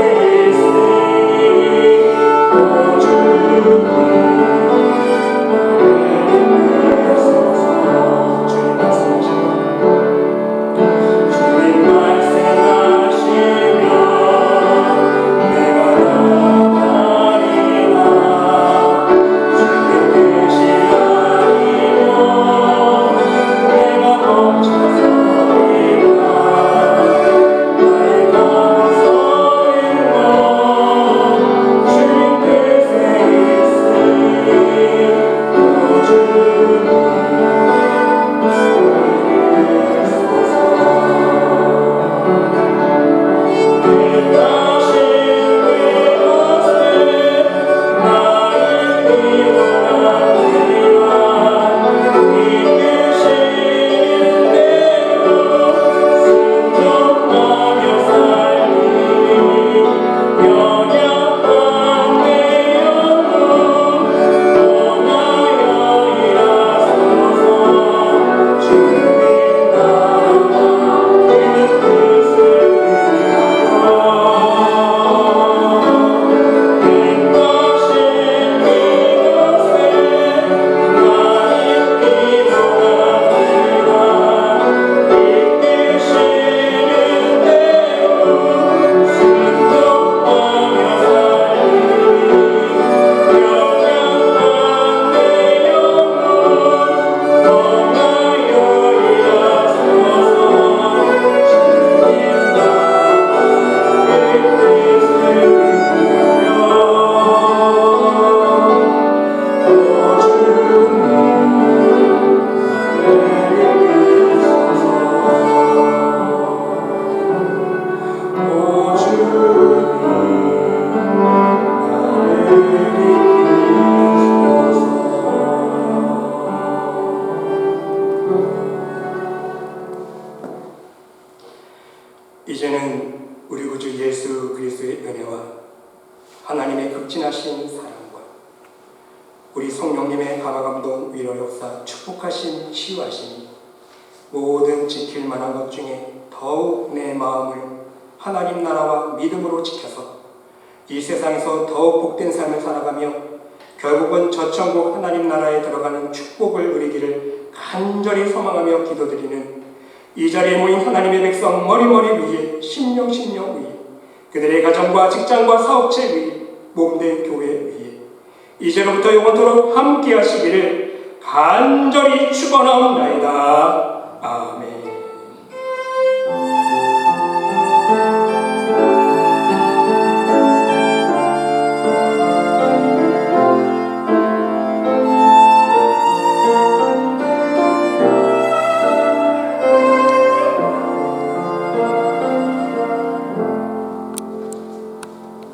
이제는 우리 구주 예수 그리스도의 은혜와 하나님의 극진하신 사랑과 우리 성령님의 감화감동 위로 역사 축복하신 치유하심이 모든 지킬 만한 것 중에 더욱 내 마음을 하나님 나라와 믿음으로 지켜서 이 세상에서 더욱 복된 삶을 살아가며 결국은 저 천국 하나님 나라에 들어가는 축복을 누리기를 간절히 소망하며 기도드리는 이 자리에 모인 하나님의 백성 머리머리 위에 심령 위에 그들의 가정과 직장과 사업체 위에 몸대 교회 위에 이제로부터 영원토록 함께 하시기를 간절히 축원하옵나이다. 아멘.